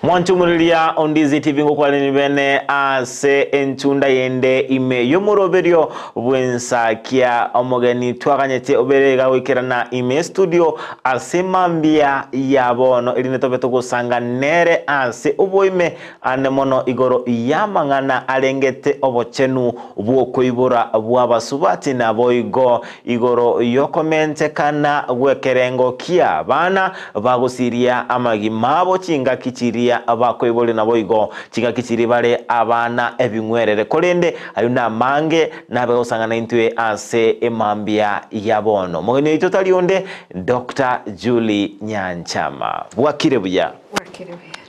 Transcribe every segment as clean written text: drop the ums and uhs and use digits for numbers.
Mwanchumulilia ondizi TV ngokwale nibene ase enchunda yende ime yomuroberio bwensa kia omogeni twaganyete oberega wikirana ime studio ase mambia yabono irine tobeto gusanga nere ase oboime anemono igoro yamangana alengete obochenu bwokoibura bwabasubati na boigo igoro yokomente kana gwekerengo kia bana bagusiria amagimabo chinga kichiria abakoibole na boigo chinga kichiri bare abana ebingwerere kolende ayuna mange nabe osangana intwe ase emambia yabono mogeni ito talionde Dr. Julie Nyanchama bwakire buya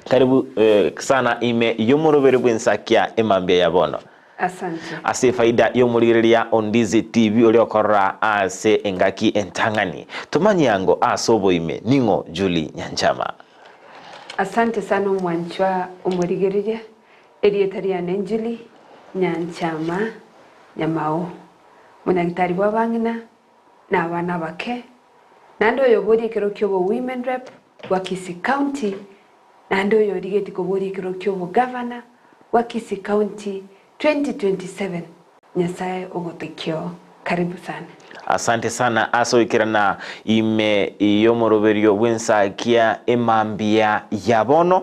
karibu sana ime yomurobere bwensakia emambia yabono. Asante. Ase faida yomuriria ondizi TV oliokorra ase engaki entangani tumanyango asobo ime ningo Julie Nyanchama. Asante sana mwanchwa umurigereria erietaria Julie Nyanchama Nyamao munagitari wabangina na abana bake nando yobori kero kyobo women rep wa Kisii County nando yorigeti kobori kero kyobo governor wa Kisii County 2027 nyasaye ogotekyo karibu sana. Asante sana aso ikirana ime yomoroberio wensa kia emambia yabono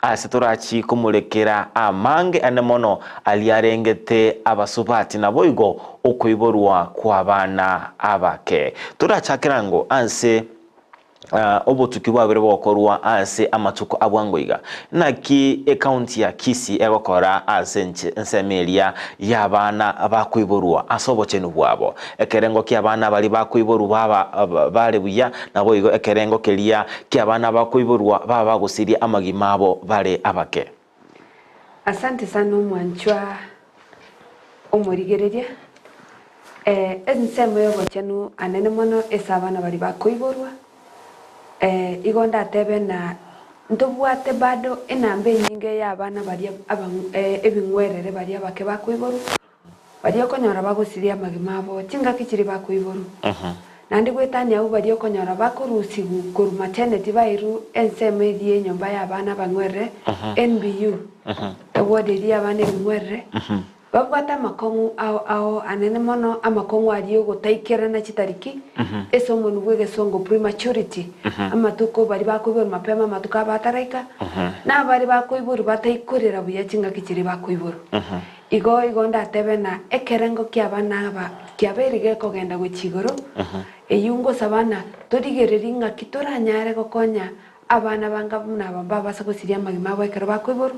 aseturachi kumulekera amange anemono aliarengete abasubati na boigo okoiborwa kwa bana abake turachakirango anse obotuki bwabere bokorwa ase amatuko abwangoiga naki account ya Kisii egokora ase nsemelia yabana bakwiborwa asobochenu bwabo ekerengo kya bana bali bakwiborwa bale buya naboigo ekerengo kelia kya bana bakwiborwa baba gusiria amagimabo bale abake. Asante sana mwanchwa omurigereria ensemo yobochenu anene mono esabana bali bakwiborwa igonda tebe na ndobwate bado enambe nyinge y'abana bari ebingwerere bari abake bakwiboru bari okonyora bagusiria amagimabo chinga kichiri bakwiboru nandi gwetania u bari okonyora bakorusigu kuru maternity bairu enseme die nyomba y'abana bangwerere NBU ewoderi abana ebingwerere babwata makongu ao anene mono amakongu ariyo gutaikera na chitariki esomo nubwege songo prematurity amatuko bari bakwibura mapema amatuka bataraika na bari bakwibura bataikorera buya chinga kichiri bakwibura igo ndatebe na ekerengo kyabana aba kyaberige kogenda gwikigoro eyungo sabana torigereri nga kitoranyare gokonya abana banga muna bamba basagusiria magima bakero bakwiburu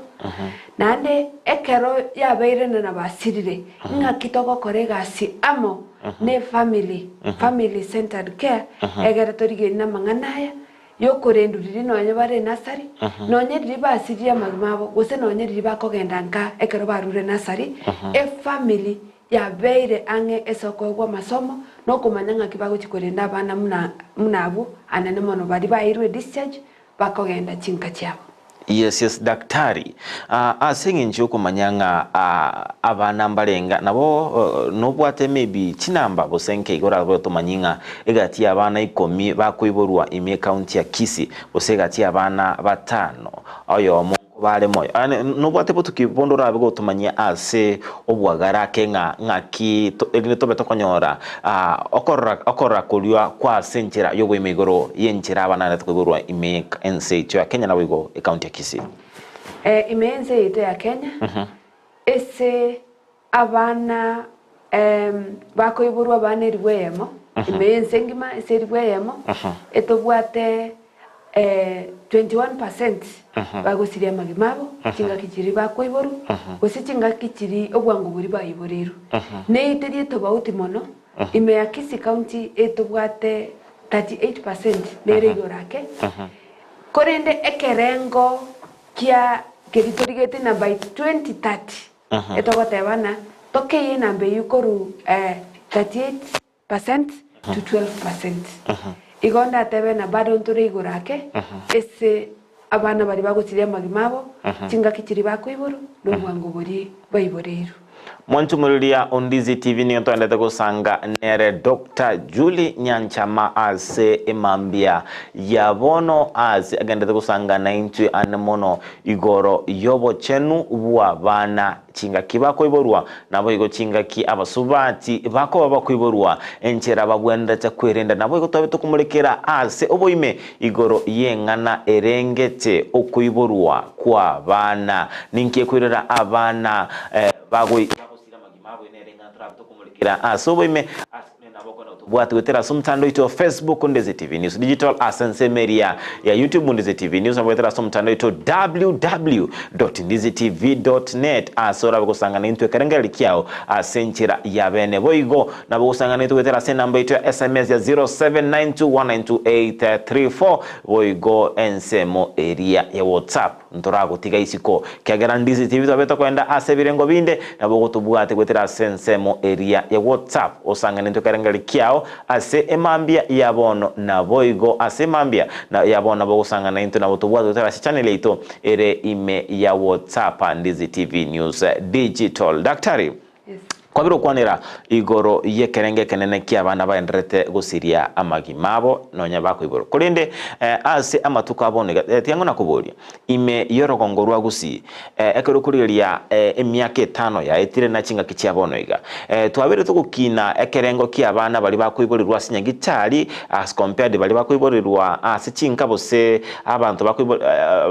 nande ekero yabeire na basirire nga kitoko korega si amo ne family centered care egere torige na manganaya yokorenduriri nonye bare nasari nonye ribasiria magima gose nonye ribakogenda nka ekero barure nasari family yabeire ange esoko gwa masomo no kumanyanga kibago chikorenda abana munabu anane mono bari bairwe discharge bakogenda chinka cyabo. Yes daktari asengi nchoko manyanga abana mbalenga nabo nobwate maybe chinamba bosenke igora boto manyinga egati abana 10 bakwiborwa ime county ya Kisii bosegati abana batano oyo bale moyo nobwate botukibondora abigo tumanya ase obwagara kenga ngaki ene tobeto konyora okora kuliwa kwa senchera yogo imigoro yenchera abana natwiborwa ime NC ya Kenya na wigo account ya Kisii ime NC ito ya Kenya ese abana bakoiborwa bana riwemo ime NC ngima ese riwemo etobwate 21% bagusiria magimabo chinga kichiri bakwiboru gose chinga kichiri obwangu buri bayiboreru ne iterie tobauti mono ime ya Kisii County etobwate 38% nere igorake korende ekerengo kia keritorigete na by 2030 etogotebana tokeye nambe yukoru 38% to 12%. Igonda tebe na bado ntore igorake ese abana bari bagusiria magimabo chinga kichiri bakwiburu no bwangu buri bayiboreru. Mwanchu mulilia Ondizi TV ni yoto andete kusanga nere Dr. Julie Nyanchama ase emambia yabono ase agendete kusanga na intu anemono igoro yobo chenu uwa bana chinga kibako iborwa nabo igo chinga ki abasubati bako babako iborwa enchera babwenda cha kwerenda nabo igo twabe tukumulekera ase oboime igoro yengana erengete okuiborwa kwa bana ninkie kwirera abana bagoi asoboime bwatu wetera somtando ito Facebook Ndeze TV News Digital Asense Media ya YouTube Ndeze TV News wetera somtando ito www.ndezetv.net asora bugusangana into karengeli kyao asenchira ya bene boigo na bugusangana ito wetera sen number ito SMS ya 0792192834 boigo ensemo area ya WhatsApp ntorago tiga isiko kyagera Ndeze TV twabeta kwenda asebirengo binde na bugutubwate wetera sensemo area ya WhatsApp osangana into karengeli kyao ase emambia yabono na boigo ase mambia na yabona bogusangana into na butubwa dutera channel ito ere ime ya WhatsApp Ndeze TV News Digital. Daktari, yes. Kwa biro kwanira igoro yekerenge kenene kia bana baendrete gusiria amagimabo nonya bako igoro kulinde ase amatuka abonega tiango nakubuli ime yorogongorwa gusi ekero kuriria emyaka 5 ya etire na chinga kichia bonoiga twabere tukukina ekerengo kia bana bali bakuiborirwa sinya gitari as compared bali bakuiborirwa ase chinga bose abantu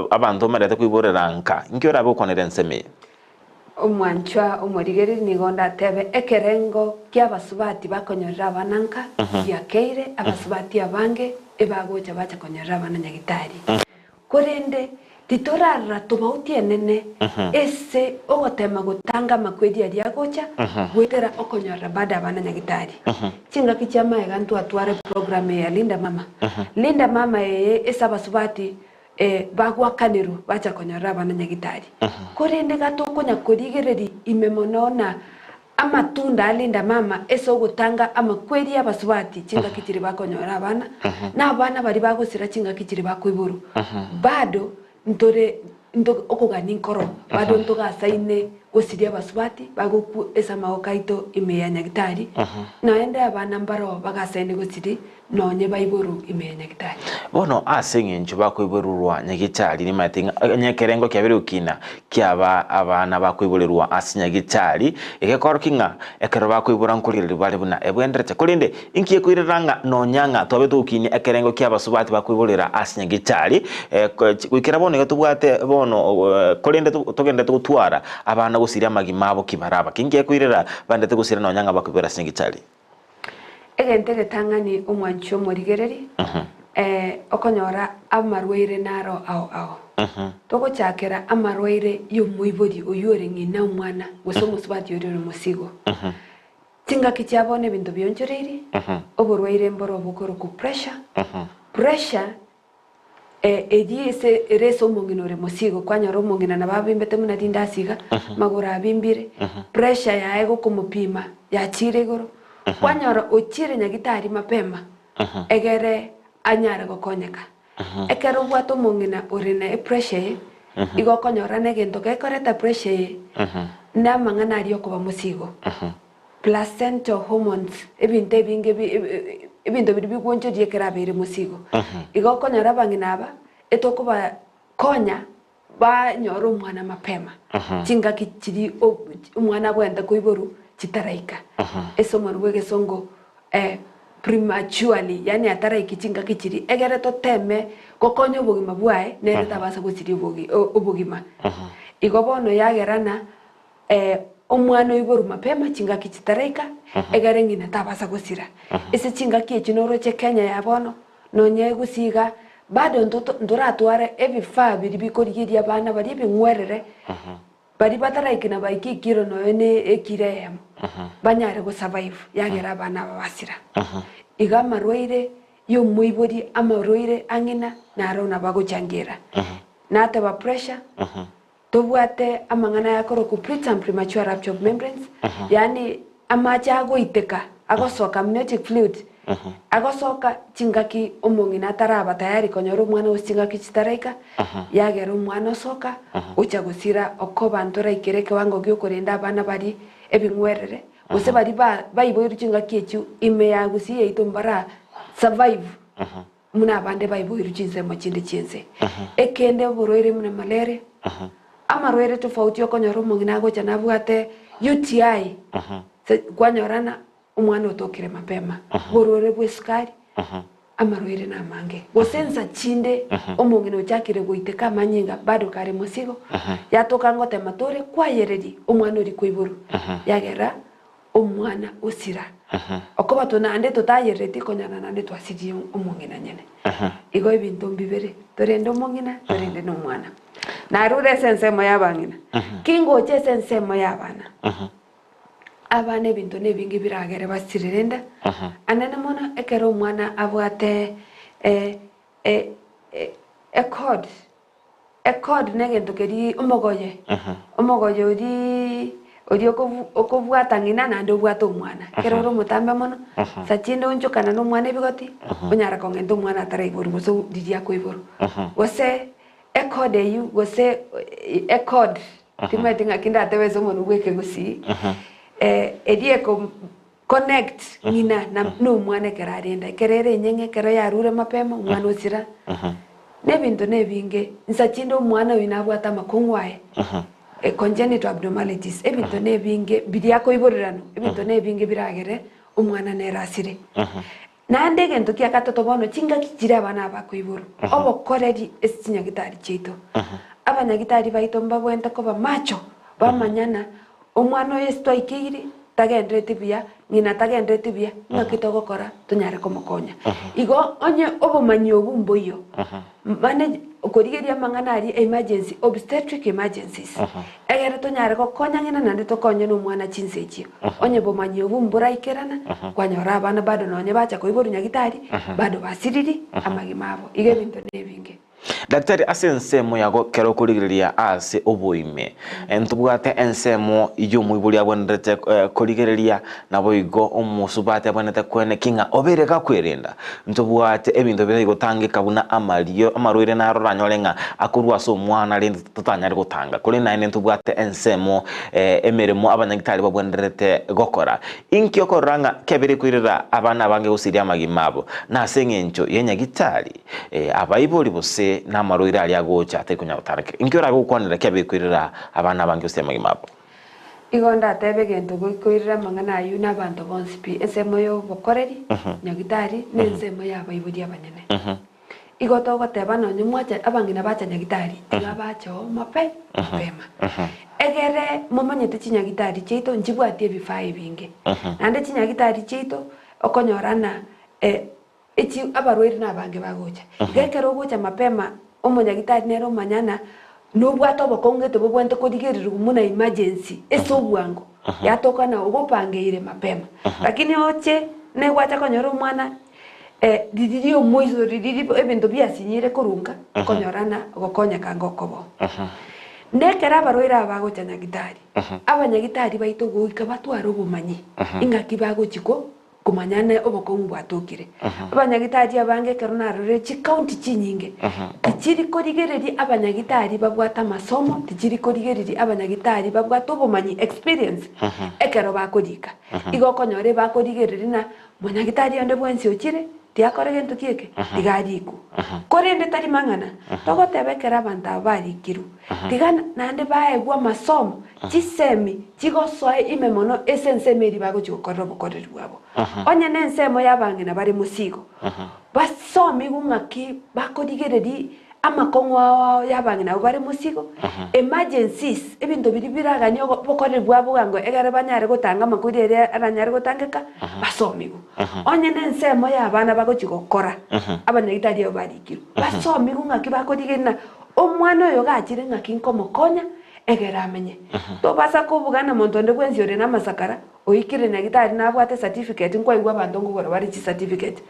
abantu marete kuiboreranka nkyo rabo konere nseme Omwanchwa omorigeri nigonda tebe ekerengo kia basubati bakonyorera abananka yakeire abasubati abange ebagocha bacha konyorera abananyagitari korende titorara tobauti enene ese ogotema gutanga makwedi ali agocha gwetera okonyorera bada abananyagitari chinga kichama egantu atware program ya Linda Mama Linda Mama esa basubati bagwa kaniru bacha konyorera abananyagitari korende gato konya korigereri imemonona amatunda Linda Mama eso gutanga amakweri abasubati chinga kichiri bakonyorera abana na abana bari bagusira chinga kichiri bakwiburu bado ntore okugani nkoro bado ntogasaine gosiria basubati bagoku esa maokaito imeya nyagitari naende abana mbaro bagasaine gosiri nonye baiburu imeya nyagitari bono asenye ncho bakwibirurwa nyagitari ni matinga nyekerengo kyabere ukina kyaba abana bakwiburirwa asinyagitari ekekorokinga ekero bakwibura nkulire bali buna ebwenderete kulinde inkiye kwiranga nonyanga twabeto ukini ekerengo kyabasubati bakwiburira asinyagitari kwikira bono gatubwate bono kulinde tugende tutwara abana gusiria amagimabo kibaraba kingiye kwirira bandete gusira nonyanga bakwibura asinyagitari egente getangani omwancho morigereri okonyora amarwaire naro ao toko chakera amarwaire yo muibodi oyore ngina umwana gosomo subati yore musigo tinga kicyabone bintu byonjoreri oborwaire mboro bukoro ku pressure edise reso monginore musigo kwanyoro mongina na babimbete muna dindasiga magura abimbire pressure yaego kumupima ya chiregoro kwanyoro ochire nyagitari mapema egere anyara gokonyeka ekero bwato mongina urine pressure igokonyora negento gekoreta pressure na mangana ari okuba musigo placental hormones ebinte binge ebinto biri bigwonjo diekera bere musigo igokonyora banginaba etokuba konya ba nyoro umwana mapema chinga kichiri umwana gwenda kuiboru chitaraika eso marwege songo prematurely yani ataraiki chinga kichiri egere to teme gokonyo bugima bwae nere tabasa gusiri ubugima igobono yagerana omwana iboru mapema chinga kichitaraika egere ngina tabasa gusira ese chinga kiechinoro che Kenya yabono nonye gusiga bado ndoratware ebifa biri bikorigiria bana bari bingwerere bari bataraiki na baiki kiro no ene ekire banyare go survive yagera bana babasira iga marwaire yo muibodi amarwaire angina narona bagochangera nate ba pressure tobwate amangana yakoro ku preterm premature rupture of membranes yani amacha goiteka agosoka amniotic fluid agosoka chingaki omongina taraba tayari konyoro mwana usingaki chitaraika yagera umwana soka ucha gusira okoba ntora ikereke wango gyo korenda abana bari ebingwerere gose bari baiboirichinga kiechu ime ya gusi yeito mbara survive muna abande baiboirichinze machinde chinze ekende boroire muna malaria amarwere tofauti okonyoro mungina gocha nabwate UTI kwanyorana umwana utokire mapema borore bwesukari amarwere na mange gosensa chinde omungina uchakire goiteka manyinga bado kare musigo yatoka ngote matore kwayereri umwana uri kwiburu yagera umwana usira okoba tonande totayereti konyana nande twasidi umungina nyene igo ibintu mbibere torende umungina torende no mwana narure sensemo yabangina kingo che sensemo yabana abane bintu nebingi biragere basirerenda anana mona ekero mwana abwate code negento keri umogoye uri okobwata ngina nande obwata omwana kero ro mutambe mono sachinde unchukana no mwana bigoti unyara kongendo mwana atara iburu guso didia ko iburu wose code you gose code timatinga kinda tewezo monu weke gusi edie connect ngina na no mwana kerarenda kerere nyenge kero yarure mapema mwana usira nebintu nebinge nsachindo mwana winabwata makongwaye congenital abnormalities ebintu nebinge bidia ko iborirano ebintu nebinge biragere umwana nerasire nande gento kia katoto bono chinga kijira abana bakwiburu obo koreri esinya gitari chito abanyagitari baito mbabwenta ko bamacho bamanyana umwana yesto ikiri tagendrete bia ngina tagendrete bia ngakito gokora tunyare komokonya igo onye obumanyi obumboyo manage okorigeria manganari emergency obstetric emergencies egere tunyare kokonya ngina nande tokonye no mwana chinsechi onye bomanyi obumbura ikerana kwanyora abana bado nonye bacha koiboru nyagitari bado basiriri amagimabo ige bintu nebinge Daktari asensemo yago kero kurigiria ase oboime entubwate ensemo iyo muibuli abonete kurigiria nabo igo omusubate abonete kwene kinga obereka kwerenda ntubwate ebintu bire gutangika buna amarwire na roranyorenga akurwa so mwana rindi tutanyari gutanga kuri nine ntubwate ensemo emeremo abanyagitari babonderete gokora inki okoranga kebere kwirira abana bange gusiria magimabo na sengencho yenyagitari abayiboli bose na maroira ali agocha atekunya utarake inkyora gukwanira kyabikwirira abana bangi usema gimabo igonda tebe gento gukwirira mangana ayu nabantu bonsipi esemo yo bokoreri nyagitari nensemo yaba ibudi abanene igoto goteba no nyumwacha abangina bacha nyagitari tigabacho mape pema egere momanyete chinyagitari cheito njibwatie bifai binge nande chinyagitari cheito okonyorana ichi abarwiri na bange bagocha gekero gocha mapema omonyagitari nero manyana no bwato bokonge to bobwente kodigerira muna emergency esobwango yatoka na ogopangeire mapema lakini oche ne gwacha konyoro mwana didiri omoizo didiri ebintu byasinyire kurunga konyorana gokonya kangokobo nekera abarwiri abagocha nyagitari abanyagitari baito goika batwaro bumanyi ingaki bagochiko kumanyana obokongu bwatokire abanyagitari abange kerona rore chi county chinyinge tichiri korigereri abanyagitari babwata masomo tichiri korigereri abanyagitari babwata obumanyi experience ekero bakorika igokonyore bakorigereri na munyagitari onde bwensi ochire tiakore gento kieke tigariku korende tari mangana togotebekera abantu abarikiru tigana nande baegwa masomo chisemi chigosoe imemono esensemeri bagochikora bokoreri bwabo onye nensemo yabangina bari musigo basomi gungaki bakorigereri amakongwa yabangina bari musigo emergencies ebintu biri biraganyo bokoreri bwabo gango egere banyare gotanga makurere aranyare gotangeka basomigo onye nensemo yabana bagochikora abanyagitari abarikiru basomi gungaki bakorigerina omwana oyo gachire ngaki nkomokonya egera amenye to basa kubugana montonde bwenzi ore namasakara oikire nyagitari nabwate certificate nkwaigwa abantu ngogora bari chi certificate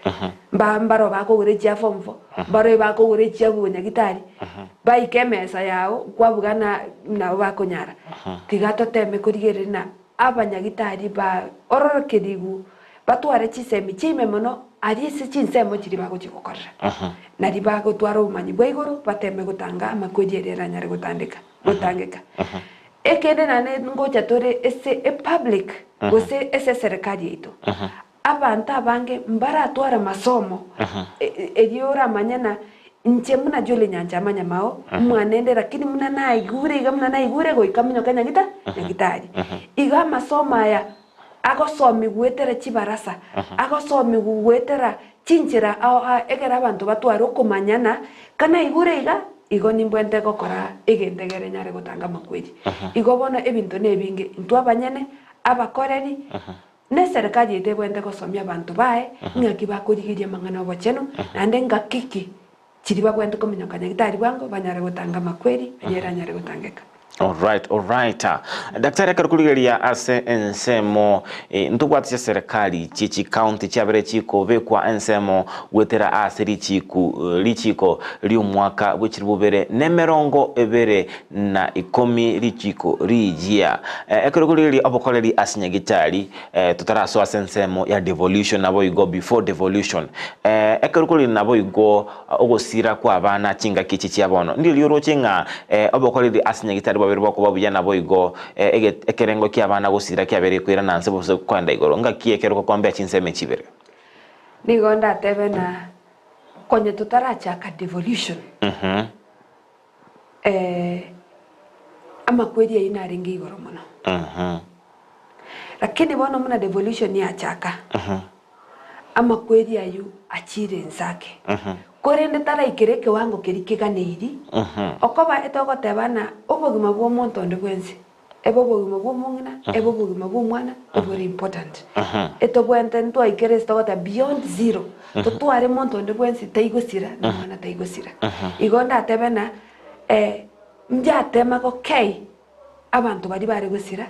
mbaro bako ure chia form 4 baro bako ure chia bunyagitari baikemesa yao kwabugana na bako nyara tigato teme kurigerina abanyagitari ba ororokedigu batware chisemi chime mono arisi chinsemo chiri bako chikokorra nari bako twaro umanyi bwaigoro bateme gutanga amakojerera nyare gutandika gutangeka ekende nane ngoja tore ese public gose ese serikali yetu abantu abange mbara atwara masomo eriora manyana nche muna jole nyanja manya mao mwanende lakini muna naigure go ikaminyo kanya ngitaji iga masoma ya agosomi gwetera chibarasa agosomi gwetera chinchira egera abantu batwara okumanyana kana igure igo nimbwente gokora egendegere nyare gotanga makwiri igo bona ebintu nebinge ntu abanyene abakoreri ne serikali etebwente gosomia abantu bae ngaki bakorigiria mang'ana bocheno nande ngakiki chiri bagwente komenya kanya gitari bwango banyare gotanga makwiri nyare gotangeka. All right. Daktari akarukuligeria ase ensemo ntugwatse serikali chichi county chabere chiko bekwa ensemo gwetera ase lichiko ly'umwaka bw'ekiribubere nemerongo ebere na 10 lichiko rijia akarukuligeria abokoleri asinyagitari tutaraso ase ensemo ya devolution nabo igo before devolution akarukuligeria nabo igo ogosira kwa abana chinga kichi cyabono ndi lyoro chinga abokoleri asinyagitari babiri bako babujana boigo ekerengo kya abana gusira kyabere kwira nanse bose kwanda igoro ngakiyekero ko kwambya chinseme chibere nigonda tebe na konye tutarachaka devolution ama kweli ina ringi igoro muno lakini bono muna devolution ya chaka ama kweli ayu achire nzake korende tara ikireke wango kirikeganeiri okoba etogotebana obogima bwo muntu onde bwensi ebobogima bwo mungina ebobogima bwo mwana very important etobwente ntwa ikere stogota beyond zero totware muntu onde bwensi taigosira na mwana taigosira igonda tebena mjatema ko kei abantu bari bare gosira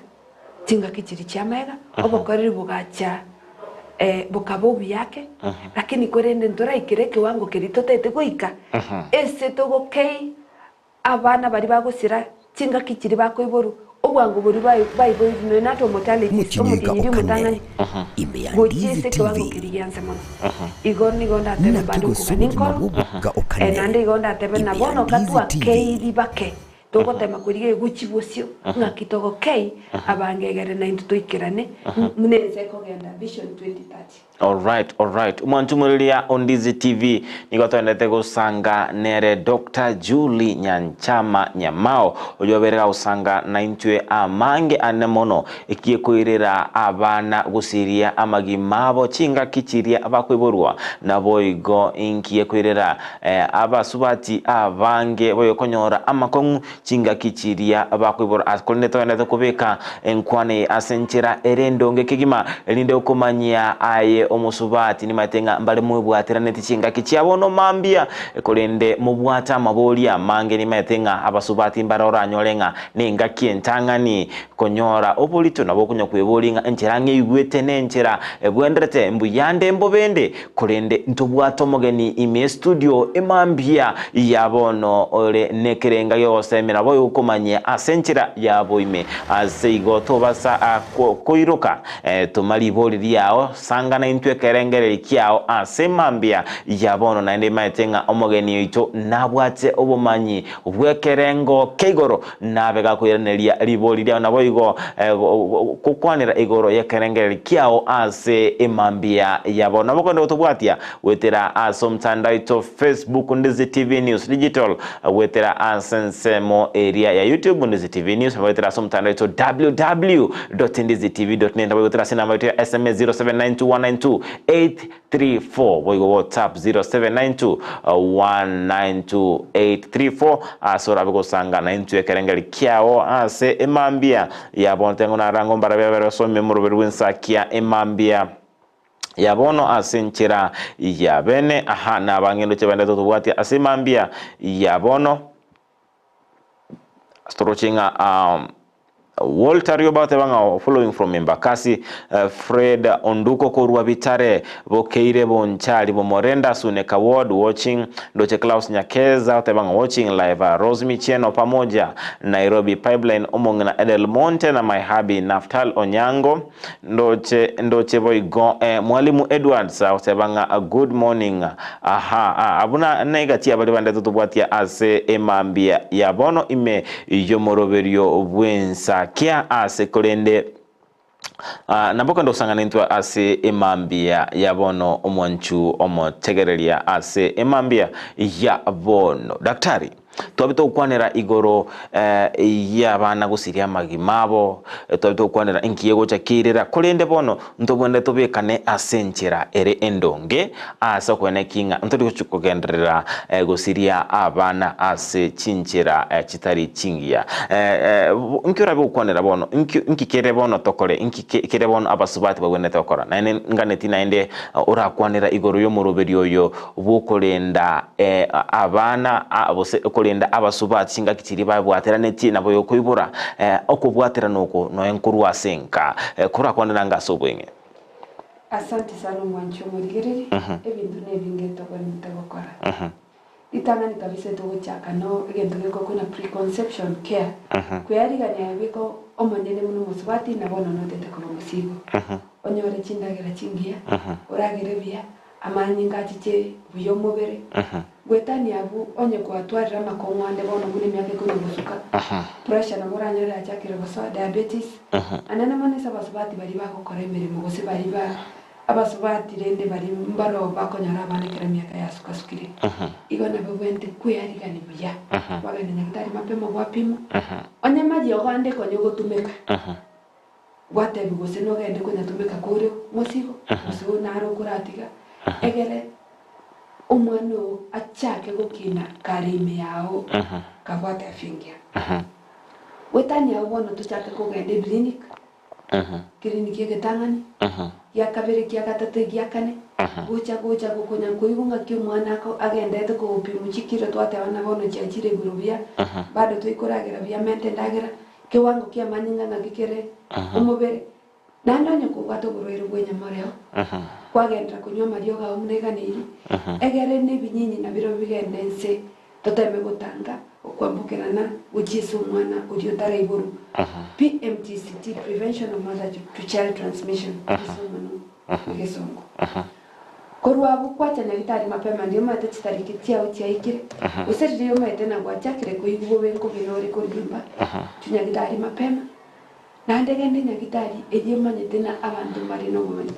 tinga kichiri chamega obokoreri bugacha bukabobu yake lakini korende ntora ikireke wango kirito tete goika ese togo kei abana bari bagosira cinga kichiri bakoiboru obwango buri bayi no nato mortality omutiri mutangani gojese ke wango kiriyanse mono igoni gonda tebe bando kuganinko nande gonda tebe na bono katwa kei dibake togo tema kurige guchibosio ngakitogo kei abangegere 92 ikirane muneze ko genda vision 2030. All right. Umantumulia on Ndizi TV nigotondete gusanga nere Dr. Julie Nyanchama Nyamao ojoberera usanga na intwe amange anemono ikiekoirera abana gusiria amagimabo chinga kichiria abakweborwa nabo igo inkiekoirera abasubati abange boyokonyora amakongu chinga kichiria abakwebora akoneto ndete kubeka enkwane asenchera erendonge kigima elinde ukomanyia aye omusubati ni matenga mbale mwebwatira neti chinga kichiabono mambia ekolende mubwata maboli amange ni matenga abasubati mbarora nyolenga ninga kientangani konyora obolito nabo kunya kwebolinga encherange igwete nenchera ebwenderete mbuyande mbobende kolende ntobwato mogeni ime studio emambia yabono ole nekerenga yose mina boyo ukomanye asenchera yabo ime azeigo tobasa koiroka tomali boli yao sanga na intwe kerengere kiao asemambia yabono na ende maitenga omogeni ito nabwate obumanyi obwekerengo keigoro nabega kwireneria liboli lya nabo igo kukwanira igoro yekerengere kiao ase emambia yabono bokondo tobwatia wetera asomtanda ito Facebook Ndizi TV News Digital wetera asensemo area ya YouTube Ndizi TV News wetera asomtanda ito www.ndizitv.net wetera sinamba ito SMS 0792192834 boigo WhatsApp 0792192834 asora bego sanga na intu ekerengeri kiao ase emambia ya bontengo na rango mbarabero so memoro berwinsa kia emambia yabono asenchera yabene aha na bangendo chebande totobwati asemambia yabono strochinga Walter Riobate banga following from Embakasi, Fred Onduko Korwa Bitare, Bokeire Bonchali, Bomorenda Suneka Ward watching, Doche Klaus Nyakeza, Tebanga watching live, Rose Micheno pamoja, Nairobi Pipeline, Omongna Edel Monte na my hubby Naftal Onyango, Ndoche Boy Mwalimu Edwards, Tebanga good morning. Abuna negatia bali bande tutubwatia ase emambia ya bono ime yomoroberio bwensa kia ase kolende namboka ndo sangana ntwa ase emambia ya bono omwanchu omotegereria ase emambia ya bono. Daktari twabito ukwanera igoro y'abana gusiria magimabo, twabito ukwanera inkiyego chakirira kolende bono ntobwende tobekane asenchera ere endonge asa kwene kinga ntodi kuchukogenderera gusiria abana ase chinchera chitari chingia nkira be ukwanera bono nkikere bono tokore nkikere bono abasubati bagwene tokora nane nganeti naende urakwanera igoro yo muroberio yo bukolenda abana abose kolenda abasubati singa kitiri babwatera neti nabo yo kuibura okubwatera noko no enkuru asenka kurakwanera ngasobwenge. Asante sana mwancho murigereri ebintu nebingeto kwenda gukora itangani kabisa tuguchaka no egento giko kuna preconception care kuyariganya biko omonene muno musubati nabono notete ko musigo onyore chindagira chingia uragire bia amanyi ngatiche buyo mubere gwetani abu onye kwatwarira makongwande bono mune myake kuno gusuka pressure na moranyore achakire boso diabetes anana manesa basubati bari bakokora imirimo gose bari ba abasubati rende bari mbaro bakonyara abanekera myaka yasukasukire igona bwente kuyarigani buya bagane nyakitari mapema gwapima onye maji ogande konyo gotumeka gwate bigose no gende kunya tumeka kure musigo musigo naro kuratiga egere umwano achake gukina karime yao kabwate afingia wetani abono tuchake kugende clinic clinic yegetangani ya kabere kia gatate kia kane gocha gukonya kuigunga kyo mwana ko agendete ko upimu chikiro twate bana bono chachire gurubia bado tuikuragira bia mente ndagira kiwango kia manyinga na gikere umubere nandonye kubato burwero gwenya mareo kwagendra kunywa mario ga umneganiri egere nebinyinyi na biro bigendense toteme gutanga okwambukirana ujisu mwana udiotare iburu PMTCT prevention of mother to child transmission gesongo korwa bukwacha na bitari mapema ndio mate chitariki tia utiaikire useri yo mate na gwachakire kuigubo benko binori kodumba tunyagitari mapema nandegende nyagitari ejemanye tena abantu marino gomani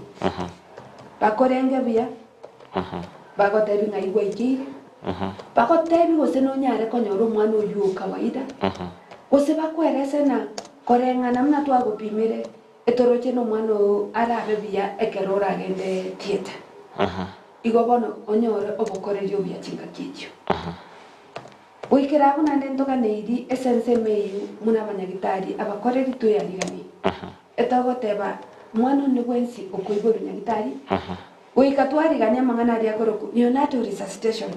bakorenge bia bagotebi ngaigwa iki bagotebi gose no nyare konyoro mwana uyu kawaida gose bakwerese na korenga namna twagupimire etoroche no mwana arabe bia ekerora agende theater igobono onyore obokorerio bia chinga kicho wikira kuna ndento kaneiri essence meyu muna banyagitari abakoreri tu yarigani etagoteba mwana ni bwensi okoiboru nyagitari wikatwariganya mangana ria koroku neonatal resuscitation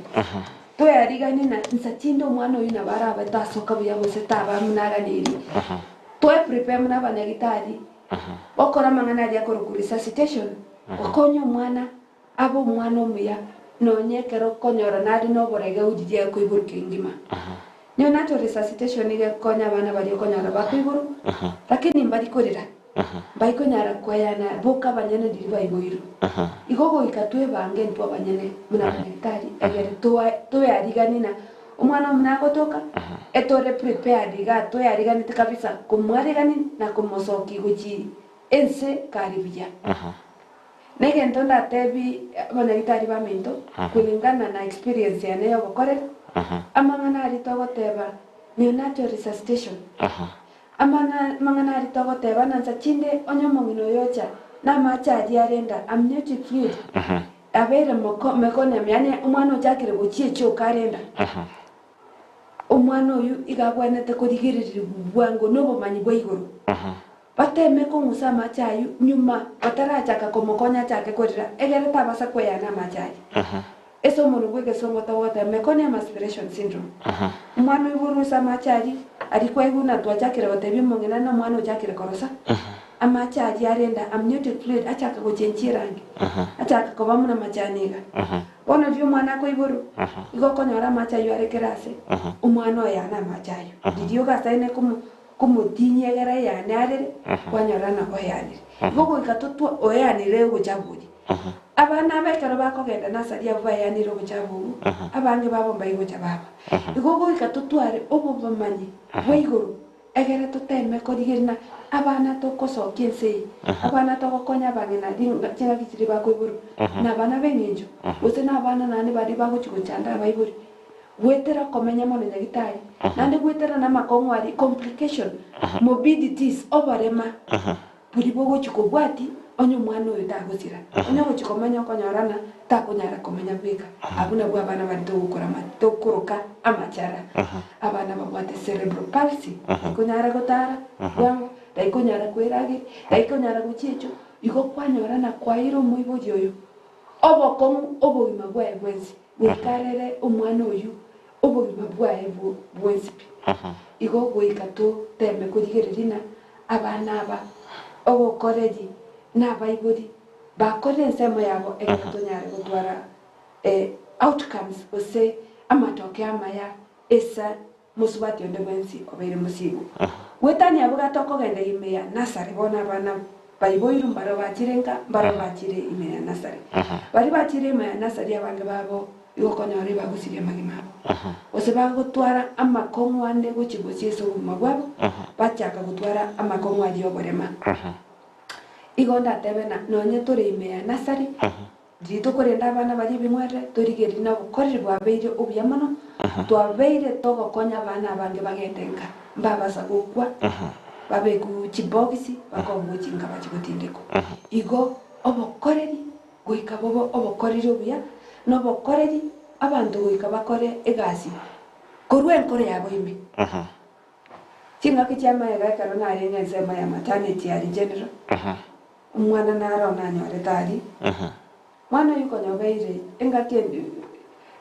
to yarigani na nsachindo mwana uyu na baraba tasoka buya bose taba munaganiri to prepare muna banyagitari okora mangana ria koroku resuscitation okonyo mwana abo mwana omuya nonyekero konyora nadi no borege ujije kuiburu kingima neonatal resuscitation ige konya bana bali konyora bakuiburu lakini mbali korira baiko nyara kwayana boka banyane diriba iboiru igogo ikatwe bange ntwa banyane muna banyitari agere to yarigani na umwana mnako toka etore prepared iga to yarigani kabisa kumwarigani na kumosoki guchi ense karibia nege ntonda tebi banyitari bamento kulingana na experience ya neyo bokore amangana ari togoteba neonatal resuscitation amangana ari togoteba nanza chinde onyomongino yocha na machaji arenda amniotic fluid abere mekone myane umwana ojakire gochie cho karenda umwana uyu igabwanete kurigirira bwango nobo manyi bwaiguru bateme ko musa machayu nyuma batarachaka komokonya chake korira egere tabasa kweyana machayi eso mulungu gesomo tawata meconium aspiration syndrome mwana iburu samachaji alikuwa iguna twachakira batebi mongena na mwana uchakira korosa amachaji arenda amniotic fluid achaka kuchenjia rangi achaka kuba muna majaniga bono dio mwana ko iburu igo konyora machayo arekerase umwana yana machayo didio gasaine kumutinyegera yana arere kwanyora na oyani igo ikatotwa oyani rego chaburi abana bekero bakogenda nasari ava yani rogo chabu abange babo mbayigo chababa igo ikatotware obubamanyi weiguru egere tuteme korigirina abana tokosokia nse abana tokokonya bangena dinga kitiri bakoiburu na bana bengejo ose na bana nani bari bagochikuchanda baiburu gwetera komenya mono nyagitari nande gwetera na makongwari complication morbidities obarema buri bogochikobwati onyo mwana oyo tagosira onyo gochikomenya konyorana takunyara komenya bwika abuna bwa abana bari togukora matokoroka amachara abana babwate cerebral palsy kunyara gotara bwango daikunyara kwiragi daikunyara guchicho igo kwanyorana kwairo muibo yoyo obokomu obogima bwae bwensi bwikarere umwana oyu obogima bwae bwensi igo gwikato teme kurigererina abana aba ogokoreri n'abayiburi bakore nsemo yabo ekatonyare gutwara outcomes ose amatoke amaya esa musubati onde bwensi obeire musigo wetani abuga tokogenda imeya nasari bona abana bayiboiru mbaro bachirenga mbaro bachire imeya nasari bari bachire imeya nasari abange babo yokonyore bagusirie magimabo ose bagutwara amakongwande guchibosieso mabwabo bachaka gutwara amakongwadi oborema igonda tebena nonye turi imeya nasari dito korenda abana bari bimwere turigeri na bukorere bwabeire obuyamono twabeire togokonya abana abange bagendenga mbabasa gukwa babe ku chibogisi bakobuchinga bachigotindeko igo obokoreri goika bobo obokoreri obuya no bokoreri abantu goika bakore egasi korwe nkore yabo ime chinga kichama yagakaro na arenga nsema ya maternity ya general umwana narona nyore tari mwana yuko nyobeire engakendi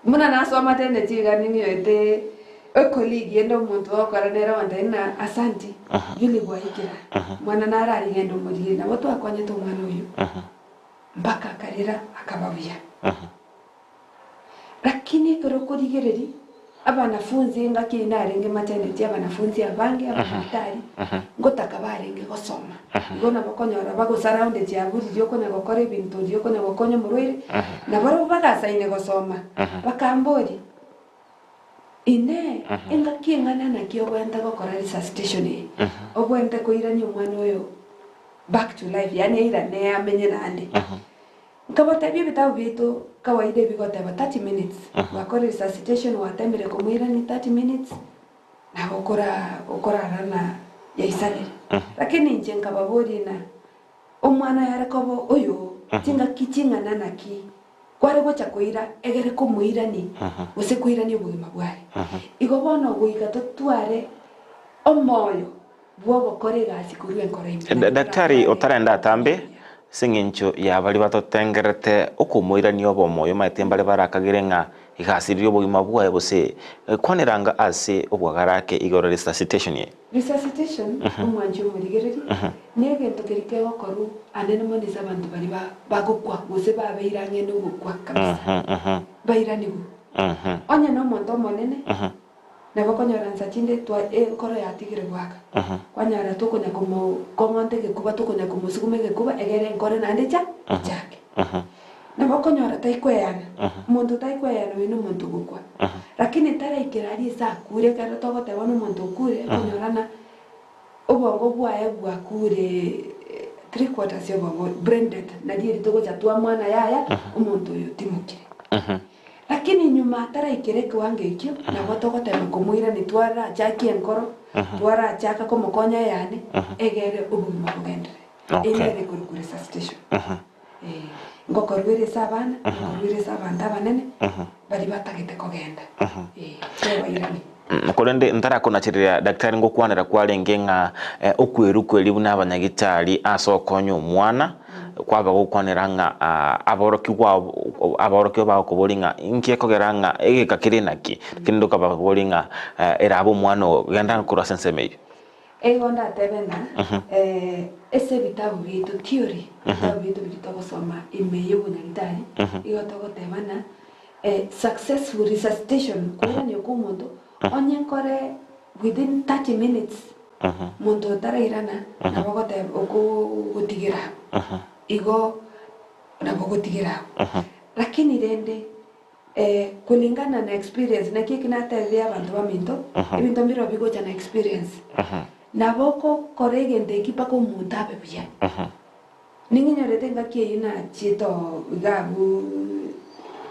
muna nasoma tene tiga ningi yote colleague endo muntu okoranera wandena asanti yuli bwaikira mwana narari ngendo muri na watu akonye to mwana uyu mpaka karira akababuya lakini korokorigereri abanafunzi ngaki narenge maternity abanafunzi abange abatari ngotaka barenge gosoma ngona bakonyora bago surrounded ya buri yoko na gokore bintu yoko na gokonyo murwire na baro bagasaine gosoma bakambori ine ngaki ngana na kiyo kwenda gokora resuscitation obwente koirani umwana oyo back to life yani ira ne amenye nande kabota bibitabu bitu kawaida bigote 30 minutes wakora resuscitation watembere kumwira ni 30 minutes na ukora rana ya isani lakini njenga babori na umwana yarekobo oyo tinga kichinga nanaki kware gocha kuira egere kumuira ni use kuira ni obugima bwari igobono guika totware omoyo bwobo korega sikurwe nkora daktari otarenda tambe singincho ya bali batotengerete okumuira ni obo moyo matembale barakagire nga igasirio obugima bwae bose kwaniranga ase obwagarake igoro resuscitation ye resuscitation umwanjo murigereri negento kerike okoru anene monisa abantu bali bagukwa bose babeiranye no gukwa kabisa bairani onya no monto monene na bakonyora nsachinde twa koro yatigire bwaka kwanyara tokonya komo komonte ke kuba tokonya komo sukume ke kuba egere nkore nande chake na bakonyora taikweyana muntu taikweyana wino muntu gukwa lakini tara ikirari sa kure karo togote wono muntu kure konyorana obongo bwae bwakure 3/4 y'obongo branded na dieri togocha twa mwana yaya umuntu uyu timukire lakini nyuma tara ikireke wange ikyo na botogote kumwira ni twara chaki enkoro twara chaka komokonya yani egere ubugima bugendere egere kurukure station ngokorwire sabana ngokorwire sabanda banene bali batagete kogenda sewa irani Kolende ntara kona chirira daktari ngokwanira kwalenge nga okweru kweli buna abanyagitari asokonyo mwana kwa bagukwanira nga aboroki ba kubolinga inkie kogeranga egeka kirinaki kindo kababolinga erabo mwana genda kura sensemeyo Egonda tebena ese bitabu bitu theory bitabu bitu bitogosoma imeyo bunyagitari igotogotebana successful resuscitation kwani okumuntu onyenkore within 30 minutes muntu tarairana nabogote okugutigira igo nabogotigira lakini rende kulingana na experience na kiki nateria abantu baminto ibinto mbiro bigocha na experience naboko korege ndeki pako muntu abe buya ninginyorete ngakie ina chito gabu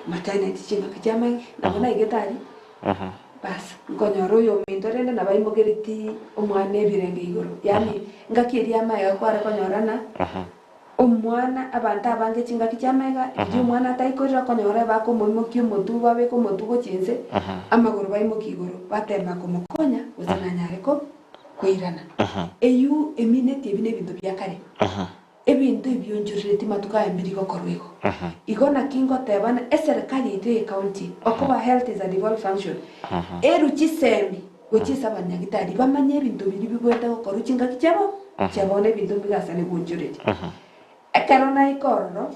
maternity chima kijama nabona igetari bas ngonyoro yo minto rende nabaimogereti omwana ebirenge igoro yani ngakieri amaye kwara konyorana omwana abantu abange chinga kijamega iyo omwana ataikorera konyora bako moimo kyomotu babe ko motu gochinse amagoro baimo kigoro batemba kumukonya usananyareko kwirana eyu eminete ebine bintu byakare ebintu ebyonjurire matuka embirigo korwego igona kingo tebana eserikali ite county okuba health is a devolved function eru chisembi gochisa abanyagitari bamanye ebintu biri bigweta gokoruchinga kichabo chabone ebintu bigasane gunjurire ekarona ikororo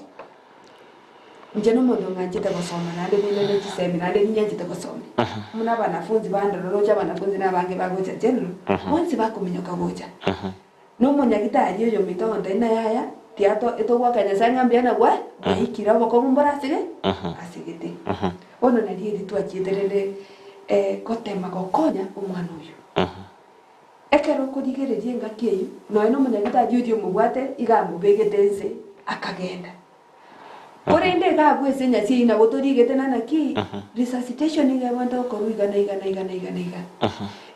njeno mondo ngajite gosoma nande binene chisembi nande nyajite gosoma muna banafunzi bandoro roja banafunzi nabange bagocha general once bakuminyoka gocha no munyagitari yo mitonda ina yaya tiato etogwa kanyasanga mbiana gwa ikira boko mumbara asige asigete ono naliye twachiterere kotema gokonya omwana uyu ekero kudigererie ngakeyu no eno munyagitari yo mubwate igambo begetense akagenda korende gabwese nyasi ina gotorigete nanaki resuscitation igabanda koruiga na iga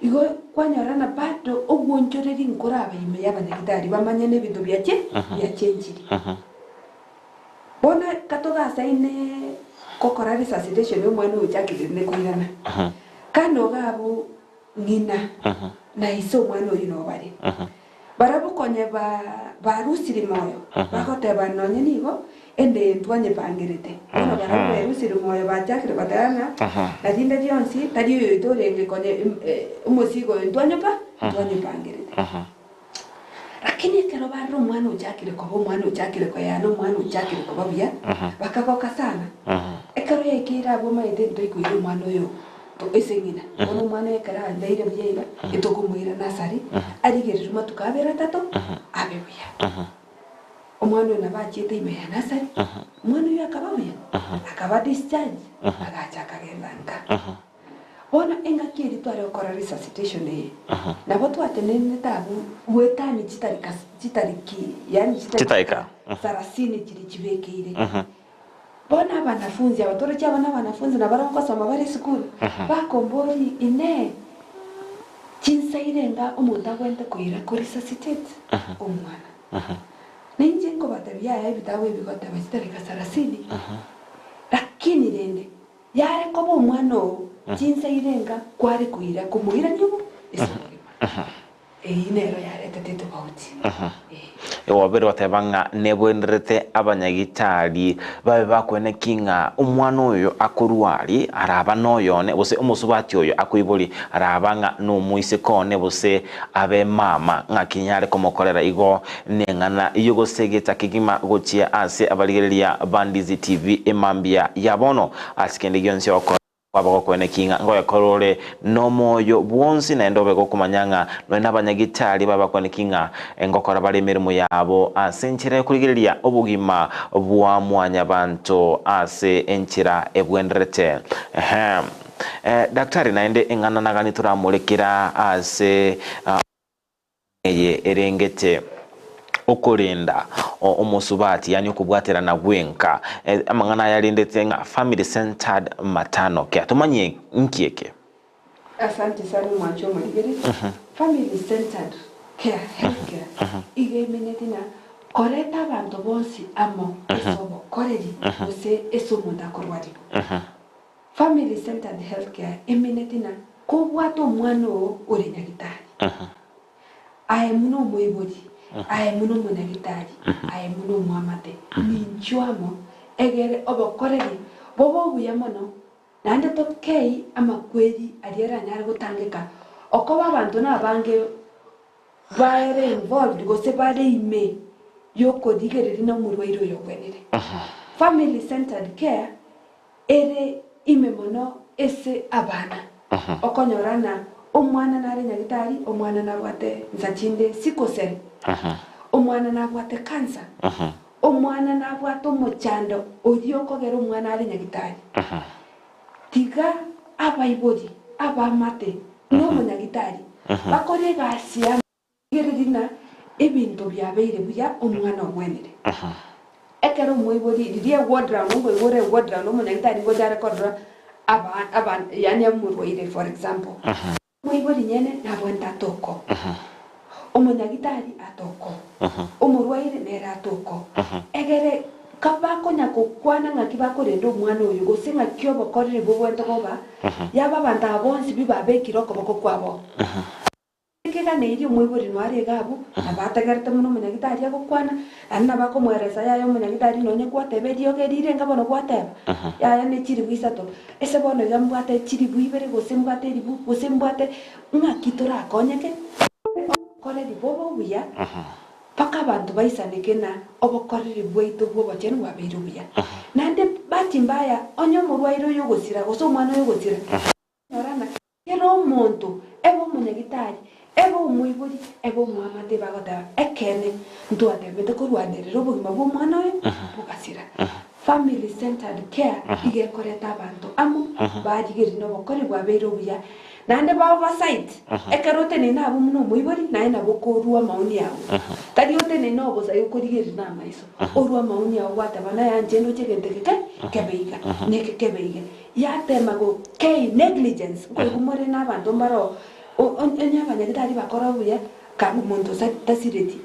igo kwanyorana bado obwonjoreri nkora abayime y'abanyagitari bamanye n'ebintu byache byachenjiri bona katoga saine kokora resuscitation y'omwana ujakire ne kuirana kano gabo ngina na iso mwana uri no bari barabukonye barusiri moyo bakoteba nonye nigo ende twanye pangerete ono barusiri moyo bajakire batana nadinde dionsi tadi yo itorenge konye umusigo twanye pangerete lakini kero baro mwana ujakire ko yano mwana ujakire ko babya bakakoka sana ekero yekira abo maide ndoikuira mwana yo esengina ono mwana ekara ndaire byega etokumwira nasari arigerera matukabera tato abebuya omwana na bachite ime ya nasari omwana yo akababuya akaba discharge agacha kagendanka ona engakiri tware okora resuscitation nabo twatenene tabu wetani chitariki yani chitarika sarasini chiri chibekeire bona abanafunzi abatoro cyabana abanafunzi nabaranko soma bari school bakombori ine chinsairenga umuntu agwente kuira kuri resuscitate omwana ninje ngo batabya ibitawe bigota bachitarika sarasini lakini rende yare ko omwana chinsairenga kwari kuira kumuira nyubu inero yare tateto bauti wabere watebanga nebwenderete abanyagitari babe bakwene kinga umwana oyo akurwari araba noyone bose umusubati oyo akuiboli arabanga no muise kone bose abe mama ngakinyare komokorera igo nengana iyo gosegeta kigima gochia ase abaligereria Bandizi TV emambia yabono asikende gyonse oko wabako kwene kinga ngoya korore no moyo bwonsi na endobe go kumanyanga no nabanyagitari baba kwene kinga engokora bali mirimo yabo asenchira kuligireria obugima bwa mwanya bantu ase enchira ebwenderete daktari naende engana nagani turamulekera ase eye erengete okurinda omusubati yani okubwatira na gwenka amangana yarindete nga family centered maternal care tumanye nkieke. Asante sana mwancho muligeri family centered care healthcare igemenetina koreta abantu bonsi amo esobo koreri ose esomunda korwadi family centered healthcare imenetina kubwato mwana uri nyagitari aye muno moibodi aye muno munagitari aye muno muamate ninchwamo egere obokoreri bobo buya mono nande tokei amakweri aliera nyari gutangika okoba abantu nabange baere involved gose bare ime yoko digereri no murwairo yokwenere family centered care ere ime mono ese abana okonyorana omwana nare nyagitari omwana nabwate nzachinde sikosel omwana nabwate cancer omwana nabwate omochando odio kogera omwana ari nyagitari tiga abaibori abamate no monyagitari bakore gasia gererina ebintu byabeire buya omwana ogwenere ekero moibori diye wadra ngo gore wadra no monyagitari ngo jara kodra aba yani amurwaire for example moibori nyene nabwenta toko omonyagitari atoko omurwaire nera atoko egere kabako nyako kwana ngaki bakorenda omwana oyo gose ngaki obokorere bobwente goba yaba banda bonsi bibabekiro koboko kwabo kega neiri omwibori nwari gabu nabategerete muno omonyagitari agokwana anna bakomweresa yayo omonyagitari nonye kwateberi ogerire ngabona kwateba yaya nechiri bwisato ese bono gambwate chiri bwibere gose mbwate ribu gose mbwate ngaki torakonyeke koreri bobo buya paka abantu baisanike na obokoreri bwaitu bobo chenu wabeire buya nande bati mbaya onyo murwairo yogosira gose omwana yogosira norana kero omonto ebo omonyagitari ebo omwibori ebo omwamate bagota ekene ntwatebete korwanirira obogima bw'omwana oyo bugasira family centered care igekoreta abantu amo bagigeri nobokore bwabeire buya nande ba oversight ekerote ni nabo muno omwibori naye nabo korua maoni yawo tari ote ni nobo sayo korigeri na maiso orua maoni yawo watabana yanje no chegenteke kebeiga neke kebeiga yatema go kei negligence ko kumore n'abantu mbaro onya abanyagitari bakora buya kabu muntu tasireti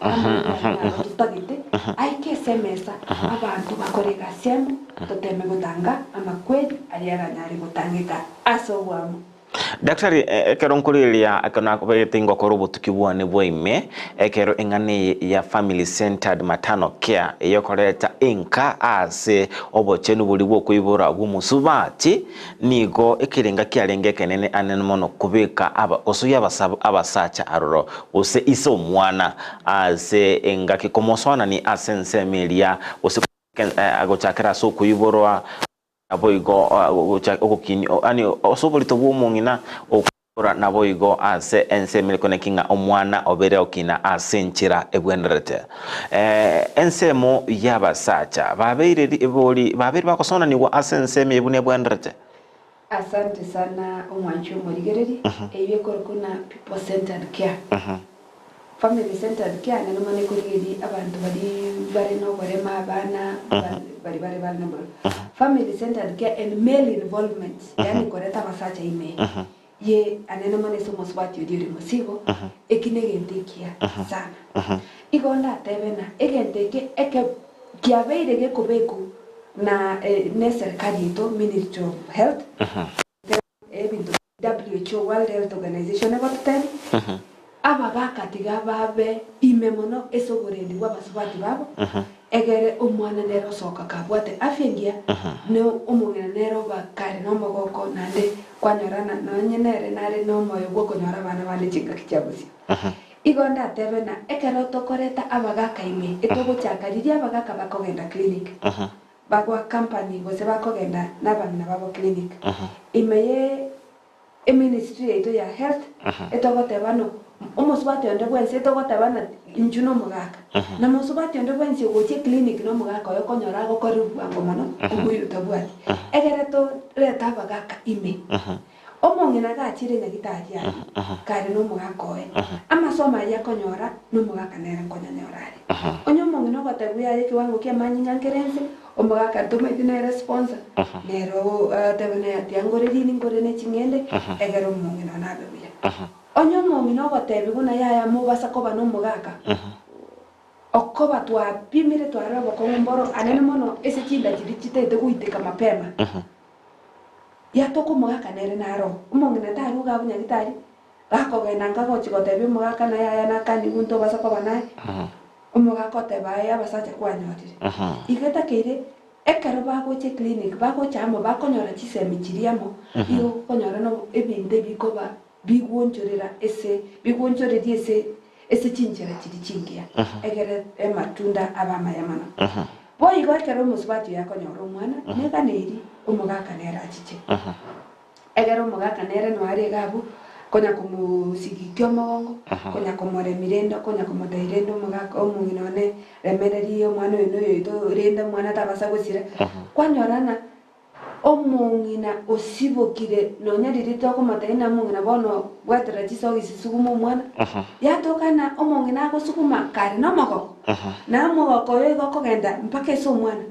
tutagite aike semesa abantu bakorega semu toteme gutanga amakwedi aliara nyari gutangika asobwamo Daktari ekero nkuriria akana kubetingo korobo tukibwane bwaime ekero engane ya family centered maternal care eyokoreta inka ase obochenu buli bwo kuibura bw'umusubati nigo ekirenga kyarenge kenene anene mono kubika aba osuya basaba abasacha aroro ose iso omwana ase engaki komoswana ni asense melia ose agochakera so kuiborwa aboigo okukini ani osobolito bw'omungina okora naboigo ase enseme konekinga omwana obere okina asenchira ebwenderete ensemo yabasacha babeire eboli babeire bakosona niwa asenseme ebune ebwenderete. Asante sana omwancho morigereri ebye korokuna people centered care family centered care nano mane kurigeri abantu bari no barema abana bari bana family centered care and male involvement yani koreta basacha ime ye anene mane somos bati odiri musibo ekinegentekia sana igonda tebena egenteke eke kiabeire ge kobeku na ne serikali to Ministry of Health ebintu WHO World Health Organization ebatuteni aba bakatiga babe imemono esogorendi wabasubati babo egere omwana nero soka kabwate afyengia no omwana nero bakare no mogoko nande kwanyorana no nyenere nare no moyo goko nyora bana bane chinga kichabusi igonda tebena ekero tokoreta abagaka ime etogo chakariria abagaka bakogenda clinic bagwa company gose bakogenda nabana babo clinic imeye ministry eto ya health etogote bano omusubati onde bwense etogote bana injuno mugaka na musubati onde bwense goche clinic no mugaka yo konyora gokoribwa ngomono kubuyu tabwati egereto reta bagaka ime omongena gachire nyagitari ya kare no mugaka oe amasoma ya konyora no mugaka nere konyanyorare onyo mongena gotebuya yeke wango kia manyinyankerense omugaka tumaitine responsa nero tebene atiangoreri ningorene chingende egero mongena nabebuya onyo mongena gotebi guna yaya mubasa koba no mugaka okoba twapimire twarabo komboro anene mono ese chinda chirichite guiteka mapema ya toko mugaka nere naro umongena taru gabo nyagitari gakogenda ngagochi gotebia omogaka naye aya nakani gunto basa koba naye omogaka oteba aya abasacha kwanyorire igetakeire ekero bagoche clinic bagocha amo bakonyora chisemi chiriamo iyo konyora no ebinde bikoba bigwonchorera bigwonchorerie ese chinjera chiri chingia egere matunda abamayamana boy go ekero omusubati yakonyora omwana neganeri omogaka nera achiche egere omogaka nere nwari gabu konya kumusigikio mogongo konya komore mirendo konya komodairendo omogaka omunginone remererie omwana oyo noyo rende omwana tabasa gosira kwanyorana omungina osibokire nonyaririte okomotaina mungina bono bwatera chisogisugumo omwana yatokana omungina agosuguma kare nomogoko na mogoko oyo igokogenda mpaka ese omwana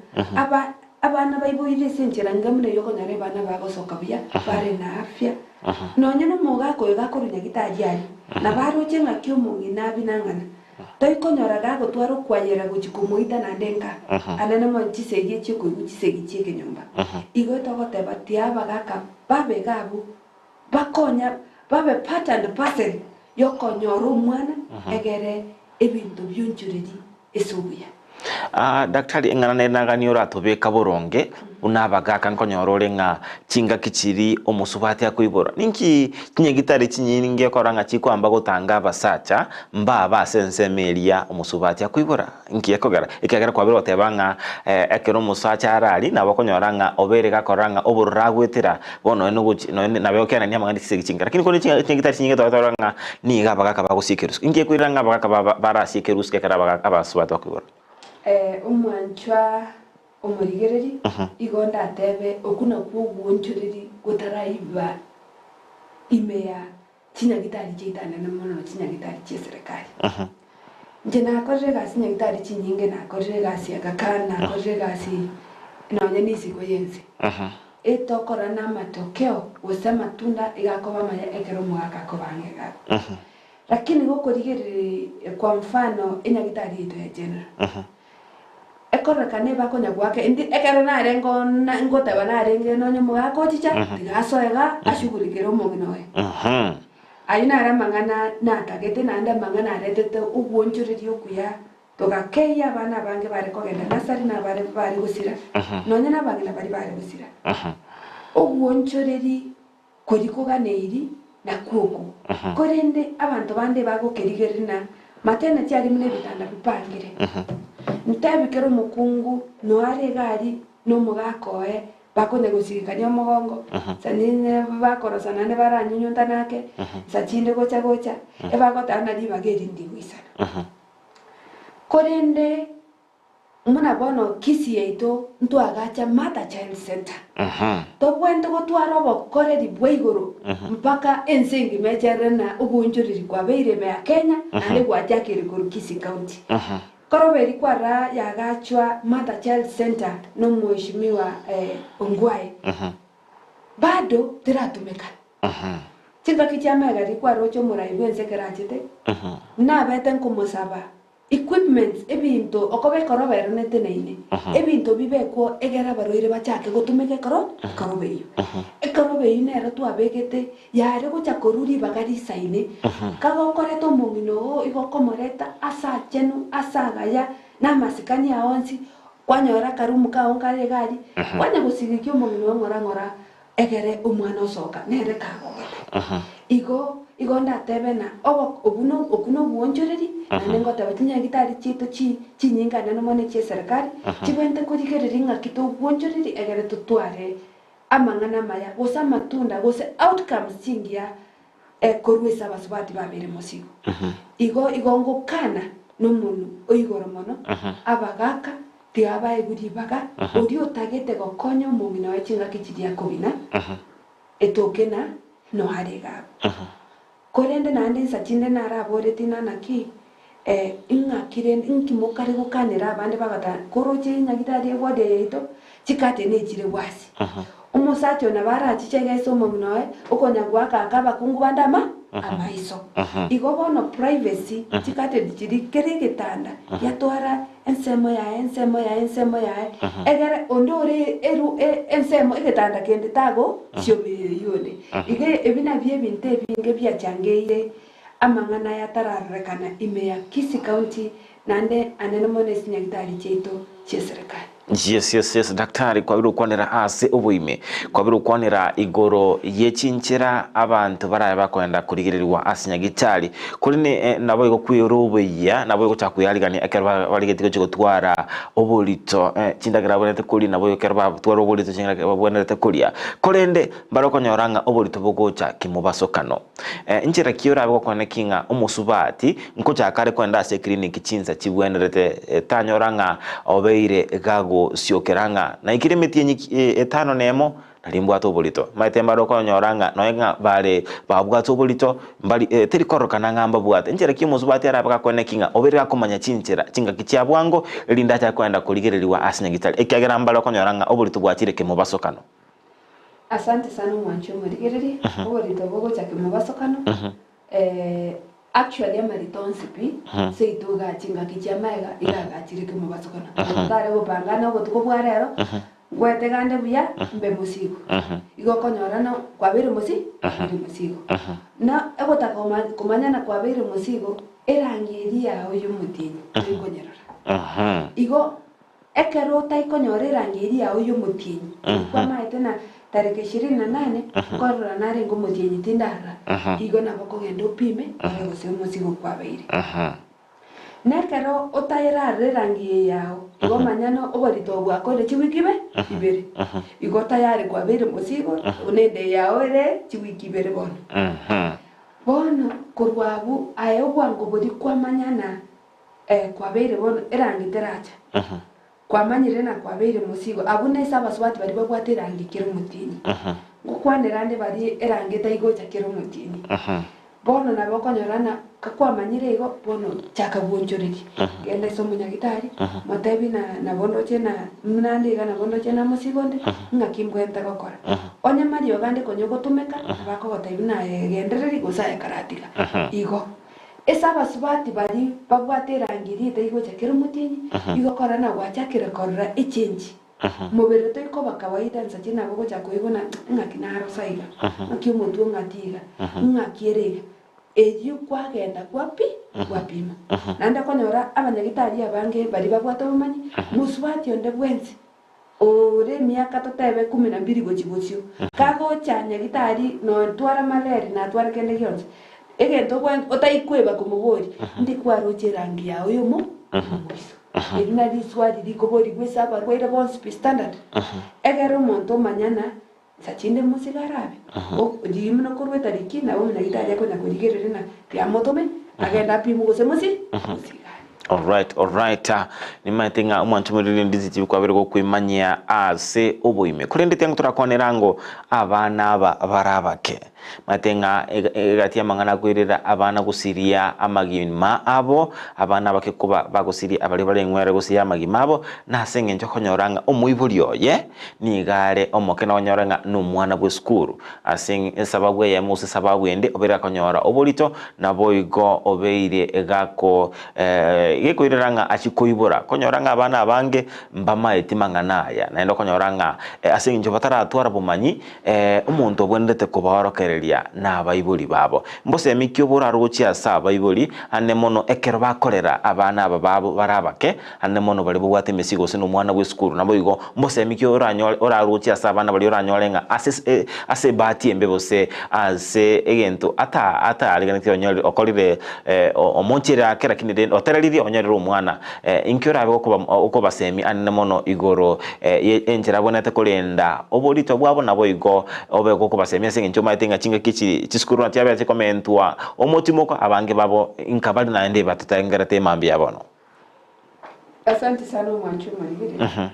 abana baiboire senchera ngamune yokonyare bana bagosoka buya bare na afya nonya no mogako igakorunya gitajiari na baroche ngaki omungina binangana toikonyora gagotwara kwayera gochikomoita na ndenga anene monchisegie chiko guchisegi chieke nyumba igo togoteba tiaba gaka babe gabu bakonya babe part and parcel yokonyora omwana egere ebintu byonchureri esubuya daktari engana nenagani oratobeka boronge unabagaka nkonyora orenga chinga kichiri omusubati akoibora ninki kinyegitari chinyinge koranga chikwamba gotanga abasacha mbaba sensemeria omusubati akoibora inki yakogara ikagera kwabira otebanga ekero omusacha arari nabo konyoranga obere gakoranga oburura gwetera bono nabe okena ni amangandi kisegichinga lakini kone chinyegitari chinyinge totoranga ni gabagaka bagosikeruska inki kwiranga bagaka barasikeruska kera abasubati akoibora omwanchwa omorigereri igonda atebe okuna kwogwonchoreri gotaraiba imeya chinyagitari cheitana namono chinyagitari cheserikali nje nakorire gasi nyagitari chinyinge nakorire gasi agakana nakorire gasi nonya nisigo yense etokora na matokeo gose matunda igakoba maya ekero mwaka kobangega lakini gokorigereri kwa mfano enyagitari ito ya general ekoreka ne bakonya gwake indi ekero narengo ngotaba narenge no nyumu gako chicha tigasoega ashugurikero omonginoe ayina aramangana natagete nanda mangana aretete ubwonchuriri okuya togakeya bana bange bare kogenda nasari na bare gusira nonya nabangina bare gusira ubwonchuriri korikoganeiri na kuoko korende abantu bande bagokerigerina matena cyari mune bitanda bipangire ntabikero mukungu no are gari no mugakoe bakonya gusigikanya omogongo sanine bakorosana ne baranyunyunta nake sachinde gocha ebagotana libageri ndigwisana korende muna bono kisi yeito ntwagacha Mother Child Center tobwente gotwara obokoreri bweigoro mpaka ensengi mecherena ubunjuriri kwa beire me Kenya ande gwajakire ku Kisii County koroberi kwara yagachwa Mother Child Center no mheshimiwa Ongwae bado tiratumeka chinga kichama gari kwa rocho muraibu ensekerachete na beten kumusaba equipment ebintu okobe korobero neteneine ebintu bibekwo egera baroire bachake gotumeke korobeyo ekorobeyo nero twabegete yare gocha koruri bagari saine kagokoreto mungino igokomoreta asachenu asagaya na masikani aonsi kwanyora karumu ka onkare gari kwanya gusigikyo mungino ngora egere umwana osoka nere kagogete igo ndatebena okuno bwonchoreri nanengo tabatinya gitari chito chinyinga nano mone che serikali chibwente kurigereri ngakito bwonchoreri egere tutware amangana maya gosa matunda gose outcomes chingia korwesa basubati babere mosigo igo ngokana no munu oigoro mono abagaka tiaba eguri baga odi otagete gokonyo mumino echinga kichidia kobina etokena no harega korende nande sachinde narabore tinana ki ingakire inkimokare gukanira abande bagata koroche nyagitari wode yeito chikate ne chire wasi umusacho na barachi chege somo mnoe ukonya gwaka akaba kungu bandama amaiso igo bono privacy chikate dichiri kere gitanda yatwara ensemo ya egere ondore eru ensemo igitanda kende tago ciobe yone ige ebina bie binte binge bia changeire amangana yatararekana ime ya Kisii County nande anene monesi nyagitari cheito cheserikali. Yes, daktari kwa biru kwanira ase ubuime kwa biru kwanira igoro yechinchira abantu baraye bakwenda kurigirirwa asinya gitari kuri ni nabo igo kwirubuya nabo igo chakuyarigani akerwa baligetigo chigotwara obulito chindagira bonete kuri nabo igo kerwa twara obulito chindagira bonete kuria korende baroko nyoranga obulito bogocha kimubasokano injira kiora abo kwana kinga umusubati nkocha kare kwenda ase clinic chinza chibwenerete tanyoranga obeire gago siokeranga na ikirimiti etano nemo nalimbu atobulito matemba roko nyoranga noenga bare babwa atobulito mbali teri korokana ngamba bwate njera kimuzubati arabaka konekinga oberera komanya chinchera chinga kichya bwango linda cha kwenda kuligereriwa asinya gitali ekagera mbalo konyoranga obulito bwatire kemubasokano. Asante sana mwancho murigereri obulito bogo cha kemubasokano actually amaritonsipi seituga chinga kichamaga igagachire kemubasokano ndare gopangana gotuko bwarero gwete gande buya mbe musigo igo konyorana kwabire musigo na egotaka kumanyana kwabire musigo erangeri yawe y'umutini ikonyerora igo ekero utaikonyorera erangeri yawe y'umutini kwa maite na tariki 28 korora nare ngumutini tindara igo nabako gendo pime gose musigo kwabire nekero utayira rangi yao igo manyano oborito bwako chiwikibe ibere igo tayari kwabire musigo unende yao ere chiwikibere bono kurwabu ayo bwango bodi kwa manyana kwabire bono erangi teracha kwamanyire na kwabire musigo abune sabaswati bari babwate rangi kiro mutini ngukwanirande bari erangi taigocha kiro mutini bono nabo konyorana kakwamanyire igo bono chaka bwonjoreki genda isomo nyagitari matebi na bondo chena mnandi ga na bondo chena musigonde ngakimgwenta gokora onya mario gande konyo gotumeka bako gotebi na gendereri gosaye karatiga igo esaba subati bari babwate rangiri taigo chakero mutini igo korana gwachakire korra ichenji mubere to iko bakawaida nsachina bogo chakoibona ngakinaro saiga ngakiumutu ngatiga ngakierega eju kwagenda kwapima nanda konyora abanyagitari abange bari babwata bumanyi muswati onde bwenzi ore miaka totebe 12 gochigochio kago chanya gitari no twara maleri na twara kende gyonse egento bwen otaikweba kumugori ndi kwaroche rangi yawe yomo edina diswadi dikobori gwesaba rwere bon standard egero monto manyana sachinde musigarabe dimno korweta dikina wo na gitari ko na kurigerere na pya motome agenda pimu gose musigara. Alright. Ni maitenga umwantumurire ndiziti bikwabere go kwimanya ase obuime. Kurende tengo turakonerango abana aba barabake. Maitenga egati amangana kwirira abana gusiria amagima abo abana bake kuba bagusiria abali bale ngwere gusiria amagima abo nasenge njo konyoranga omuibulyo ye nigare omokena onyoranga no mwana bwe skuru asenge sababu ya musi sababu ende obera konyora obolito na boigo obeire egako yekoiranga achikoibora konyoranga abana abange mbama etimangana naendo konyoranga asenge njo batara twara bumanyi umuntu obwendete kubarokereria na abaibuli babo mbose mikyo buraruchi asa abaibuli ane mono ekero bakorera abana aba babo barabake ane mono bali bwate mesigo sino mwana we school nabo igo mbose mikyo oraruchi asa abana bali oranyolenga ase bati embebose ase egento ata aliganiti onyori okolire omonchira akera kinide oteraliri onyori umwana inkyo rabe uko basemi ane mono igoro enjera bonete kolenda obolito bwabo nabo igo obeko ko basemi ase ncho maitenga chinga kichi chiskuru na tiabe ati komentua omotimoko abange babo inkabali na ende batutangara te mambi yabono. Asante sana mwanchu marigiri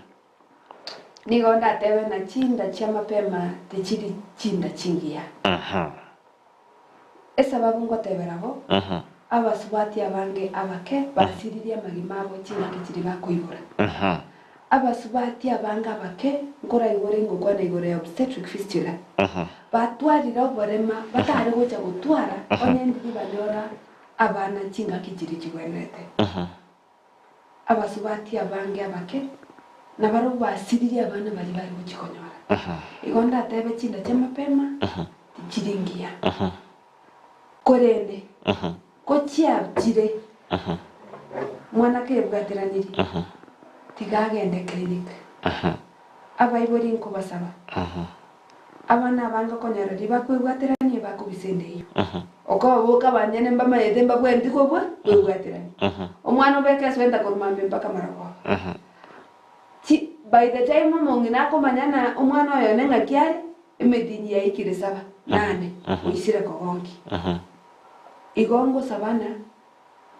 nigonda tebe na chinda cha mapema techiri chinda chingia esababu ngoteberaho abasubati abange abake basiriria magimabo chinga kichiri bakoibura abasubati abanga bake nkora igore ngokwa na igore obstetric fistula batwarira oborema batari gocha gutwara onye ndi bandora abana chinga kijiri kigwenete abasubati abange abake na baro basiriri abana bari bari gukikonyora igonda tebe chinda cyamapema tichiringia korende ko chiabjire mwana ke bwateraniri tigagende clinic abayibori nko basaba abana banga konyara riba kwibwateranie bakubisendeyo oko boka banyene mbama yedemba bwendi ko bwa kwibwateranie omwana obeke swenda korumambe mpaka marabo by the time mongina ko manyana omwana oyo nenga kiari emedini ya ikire saba nane uisire ko gongi igongo sabana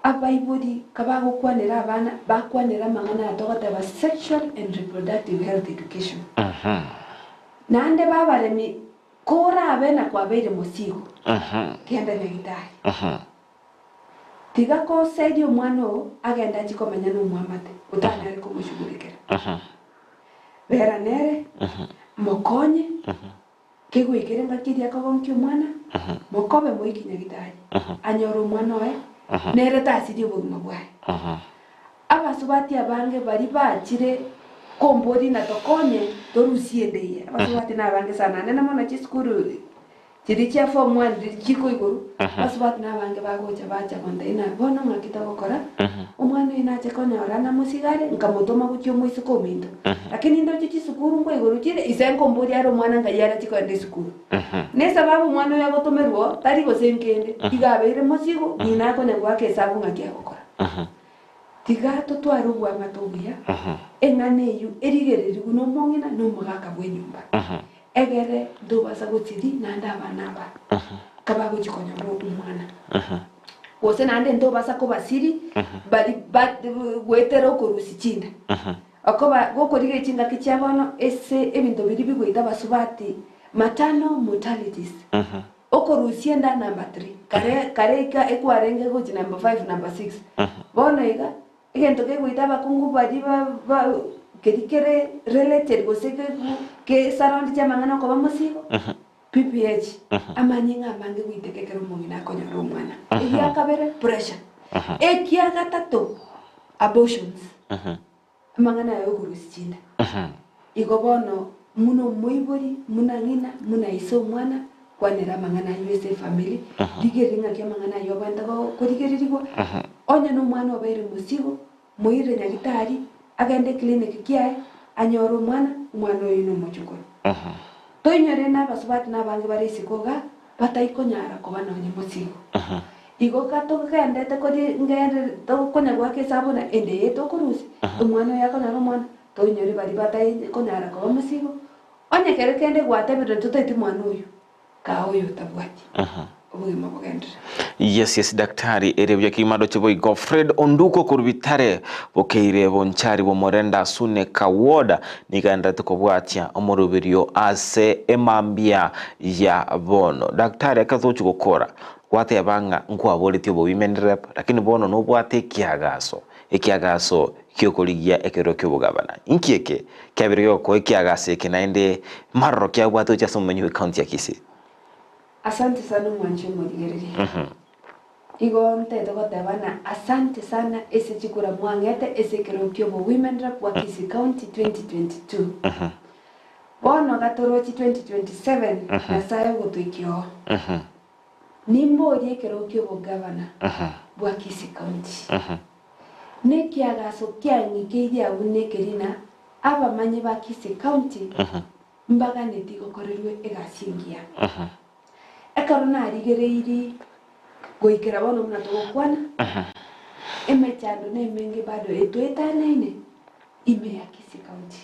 abayibodi kabago kwanera abana bakwanera mangana atogota ba sexual and reproductive health education nande babaremi kora abena kwa beire musigo kenda nyagitari tiga ko sedio mwano agenda chikomenya no mwamate utanari kumushugulikira vera nere mokonye kigwikire ngakiri akagonkyo mwana mokobe moikinya gitari anyoro mwana we nere tasiri obugima bwae abasubati abange bari bakire kombori na tokonye torusiendeye abasubati nabange sana nena mona chiskuru chirikia form 1 chiko iguru abasubati nabange bagocha bacha kondaina bono ngakita gukora umwana inache konyora na musigare nkamutoma gukyo mwisi komindo lakini ndo chichi sukuru ngo iguru chire isenko mbori aro mwana ngayara chikwende sukuru ne sababu mwana yagotomerwo tari gosenkende igabeire musigo ninako nyagwake sabu ngakia gukora tigato twarugwa matobia enganeyu erigereri guno mongina no mugaka bwenyumba egere ndubasa gutiri nanda abanaba kabago chikonya bwo umwana wose nande ndubasa ko basiri bari gwetero kurusi chinda akoba gokorige chinga kichabono ese ebintu biri bigwita basubati matano mortalities okorusienda number 3 kare ka ekwarenge gochi number 5 number 6 bono ega igento ke gwita bakungu bari ba kedikere related goseke ke surround chamangana ko bamusigo PPH amanyinga mange witekekero mungina konyoro umwana iya kabere pressure ekia gatatu abortions mangana yo kurusinda igobono muno muibori munangina muna iso mwana kwanera mangana USA family digeringa ke mangana yo banda ko digeririgwa onya no mwana obaire musigo muire nyagitari agende clinic kiae anyoro mwana yino muchuko toinyore na basubati nabange barisikoga bataikonyara ko bana onye musigo igo kato kende ko ngende to konya gwake sabuna ende yeto kurusi umwana yakona mwana toinyore bari bataikonyara ko musigo onye kere kende gwate bido tuteti mwana uyu ka uyu tabwati ubugima bwendera. Yes daktari erebya kimado cheboy Godfred Onduko kurbitare bokeire bonchari bo morenda sune kawoda niganda tukobwatia omurubirio ase emambia ya bono daktari akazochi gukora gwate yabanga nkwaboletyo bo women rep lakini bono no bwate ekiagaso kyokoligia ekero kyobugabana inkieke kyabiriyo ko ekiagase kinaende marro kyabwato chasomenyo county ya Kisii. Asante sana mwanchi modigereri. Igo nteto gotebana asante sana ese chikura mwangete ese kerokyo bo women rep wa Kisii County 2022. Bono gatorochi 2027 na sayo gotuikyo. Nimbo ye kerokyo bo governor wa Kisii County. Neki agaso kyangi kedia unekerina aba manye ba Kisii County. Mbaga netigo korerwe egasingia. Ekarona rigereiri goikera bono mna tokwana emechando nemenge bado etweta nene ime ya Kisii County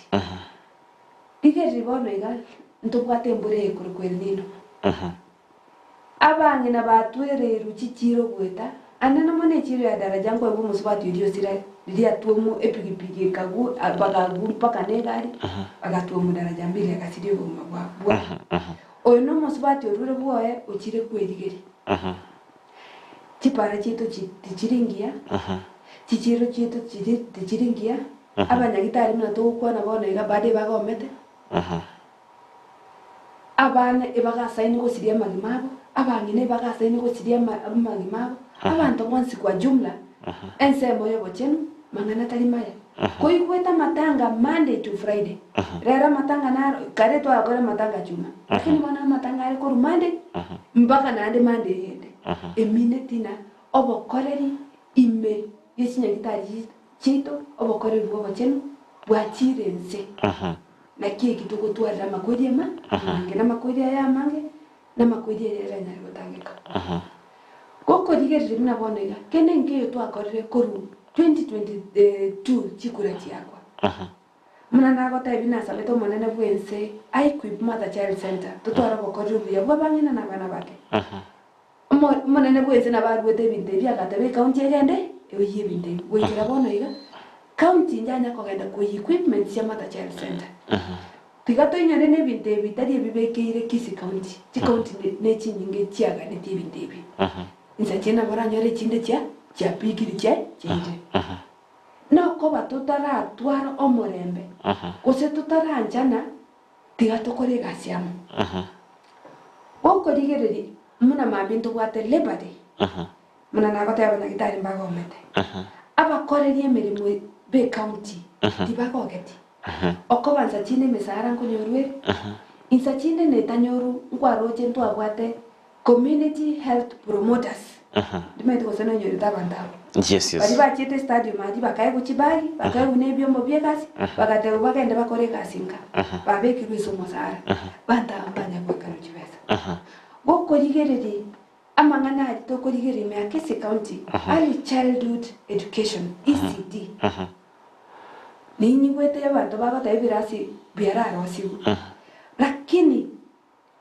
rigeri bono iga ntobwate mbure kurukwenino abangi na batwere ruchichiro gweta anana mone chiro ya daraja ngo bo musubati dio sira lia tuomu epigipigi kagu bagagu paka negari agatuomu daraja mbili akasidio bo mabwa oyo no musubati orure bwoye uchire kwerigeri chipara chito chichiringia chichiro chito chichiringia abanyagitari muna tukwana bono iga bade bagomete abana ebagasaini gosiria magimabo abangine bagasaini gosiria magimabo abantu bonsi kwa jumla ensemo yobochenu mangana tari maya koigweta matanga Monday to Friday rera matanga na kare to agora matanga juma lakini bana matanga ari ko Monday mpaka nande Monday yende eminetina obokoreri ime yesinyagitari chito obokoreri bobochenu bwachirense na kie kitoko twara makodia ma ngena makodia ya mange na makodia ya nyari botangika koko digerire mna bonega kenenge to akorere koru 2022 chikura chiakwa muna nago ta ibina sabeto monene bwense I equip mother child center tutwara bokorere buya bwabangina na bana bake monene bwense na barwete binte bya gatabe county egende ewe binte bwira bono iga county njanya kogenda ku equipment ya mother child center tigato inyane ne binte bitari bibekeire kisi county ti county ne chinyinge chiaga ne ti binte bi nza chena baranyore chinde cha pikiri chinde no ko batutara atwara omorembe kose tutara njana tigato kore gasiamu oko digereri muna mabintu bwate lebade muna nagota yabana gitari mbagomete abakoreri emirimo be county tibagogeti okobanza chine mesara nkonyorwe insa chine netanyoru nkwaroche ntwabwate community health promoters dimeto kosana nyori tabandabo yes bari bachete stadium adi bakaye kuchibagi bakaye unebyombo byekasi bakate bagende bakore kasinga babeki rwiso mosara banda banya kwakaro chibesa goko ligereri amangana ari to koligeri me akese county early childhood education ECD ninyi wete abantu bagota ebirasi byararo sibu lakini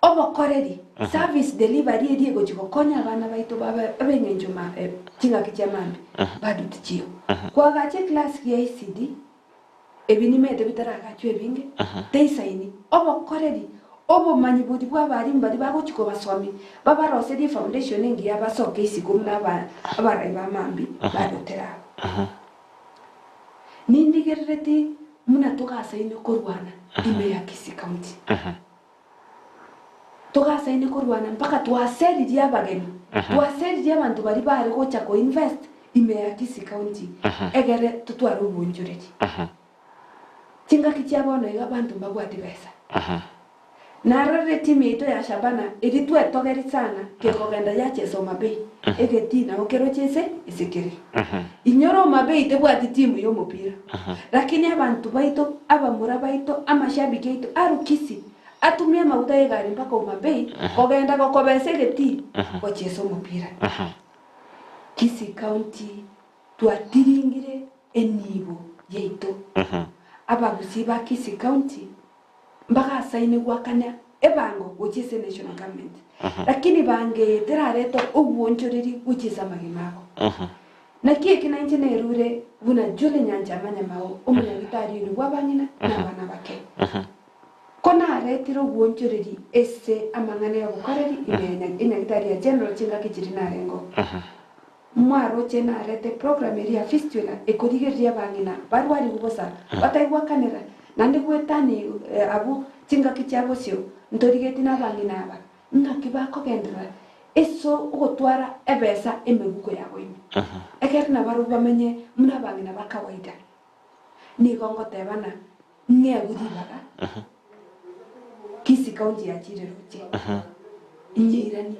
obokoreri service delivery edi ego chikokonya abana baito baba abenyenjuma tinga kichemambi badu tichio kwa gache class ya ECD ebinimete bitaraga chwe binge teisaini obokoreri obo manyibudi bwabari mbari bagochiko baswami baba rosedi foundation ngi abasoke isikumna abarai bamambi badotera nindigereti muna tugasaini korwana ime ya Kisii county tugasaini korwana mpaka twaseri dia bageni twaseri dia bantu bari bari gocha ko invest ime ya Kisii county egere tutwara ubunjureti tinga kichabono iga bantu bagwati besa narare timito ya Shabana ilitwe togeri sana kekogenda yache soma bei egetina okero chese isikiri inyoro mabei tebwati timu yo mupira lakini abantu baito abamura baito amashabiki baito arukisi atumia mauta yegari mpaka umabei kogenda kokobese geti kocheso mupira Kisii county twatiringire enibo yeito abagusiba Kisii county mbaga saini gwakanya ebango uchise national government lakini bange terareto ubwonchoreri uchisa magimako nakie kina injine rure buna jule nyanja manyamao umunyagitari ni gwabanyina na bana bake kona aretiro ubwonchoreri ese amangane ya bukoreri inyagitari ya general chinga kichiri narengo mwaro chena arete program ya fistula ekodigeria bangina barwari bubosa bataigwa kanera nandi gwetani abu tinga kichabo sio ntorigeti nabangina aba ngakibako gendera eso ugotwara ebesa emeguko yawe eker na baru bamenye muna bangina bakawaida ni gongo tebana nge gudibaga Kisii county ya chireruche injirani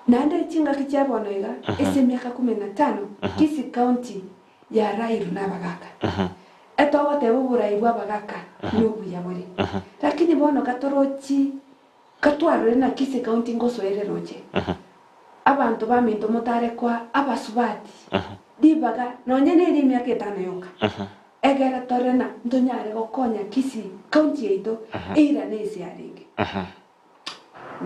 nande tinga kichabo noiga ese miaka 15 Kisii county ya rairu nabagaka etogo tebo buraibwa bagaka nubuya buri lakini bono katorochi katwarore na Kisii county ngosoere roche abantu baminto motare kwa abasubati dibaga nonyene ri myaka 5 yoka egera torena ndonyare gokonya Kisii county yeito ira nesi aringe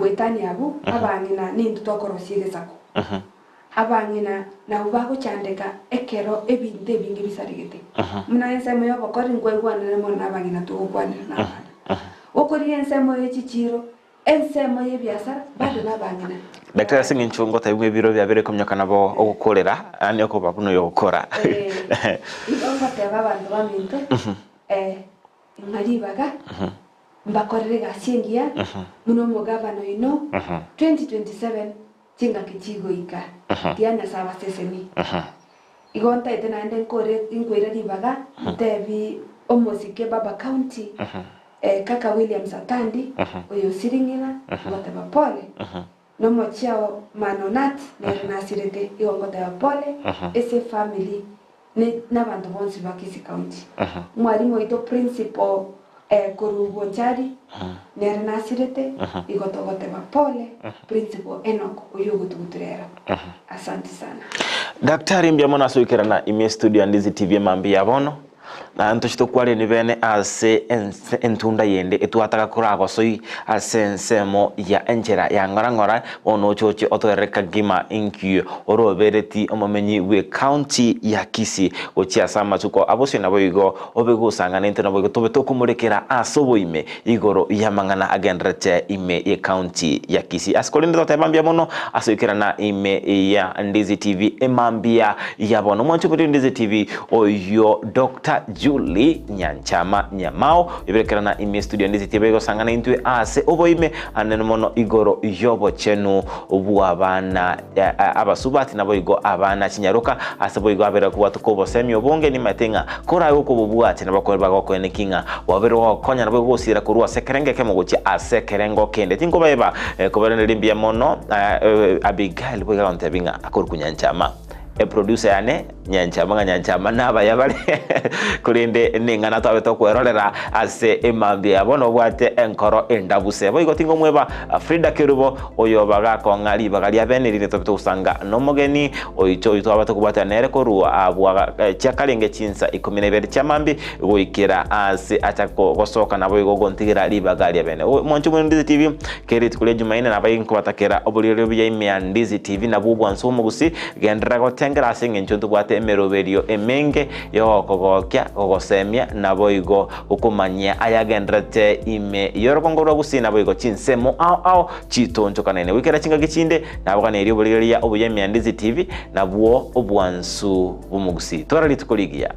wetani abu abangina nindu tokorosiege sako abangina na ubago chandeka ekero ebinte bingi bisarigete muna ensemo yobokori ngwegwana nemo nabangina tugukwanira nabana okori ensemo yechichiro ensemo ye biashara bado nabangana daktari singi nchungo taimwe biro bya bere komnyoka nabo okukolera ani okoba kuno yokora ibateba abantu baminto ngalibaga mbakorere gashingia muno mugabano ino 2027 chinga kichigo ika tiana sawa sesemi igonta itena ende nkore inkwira libaga tebi omosike baba county kaka William Satandi oyo siringina ngoteba pole no mochao manonat na sirete ngoteba pole ese family n'abantu bonse bakisi county mwalimu ito principal kurubonjari nere nasirete igotogoteba pole principal Enoch uyo gutuguturera asante sana daktari mbya mona soikera na ime studio Ndizi TV mambi yabono na ntoshito kwale ni bene ase entunda yende etwataka kurago soi ase ensemo ya enjera ya ngorangora ono choche otoreka gima inkyu orobereti omomenyi we county ya Kisii ochia sama tuko abose na boigo obego sangana inte na boigo tobe tokumurekera asoboime igoro yamangana agendrete ime ye county ya Kisii askolinde totebambia mono asoikera na ime ya Ndizi TV emambia yabono mwancho kuti Ndizi TV oyo Dr. Julie Nyanchama Nyamao iberekera na ime studio Ndizi TV go sangana intwe ase oboime anene mono igoro yobo chenu ubu abana abasubati nabo igo abana kinyaruka ase boigo abera kuba tukobo semi obonge ni matenga kora uko bubuati nabakorba go kwenekinga wabero konya nabo gusira kurwa sekerenge kemo guchi ase kerengo kende tingo beba koberene limbia mono Abigail boiga ontebinga akorukunyanchama producer yane Nyanchama naba yabale kurinde ningana twabe to kwerorera ase emambi abono bwate enkoro endabuse boigo tingo mweba Frida Kerubo oyo baga kongari bagali abenirire to usanga no mogeni oyicho yitwa bato kubata nere korua abwa cyakalenge cinsa 12 cyamambi goikira ase atako gosoka nabo igogontigira libagali abene moncho mu Ndizi TV keri tukule Jumaine nabayi kubatakera obuliro bya Ndizi TV nabubwa nsomo gusi gendera go tengera singe nchonto bwate emeroberio emenge yo kogokya ogosemia naboigo ukumanya ayagendrete ime yorokongorwa gusina boigo chinsemo ao chitonjo kanene wikera chinga gicinde nabagane iri obuliro ya obuyemya Ndizi TV nabwo obwansu bumugusi torali tukoligia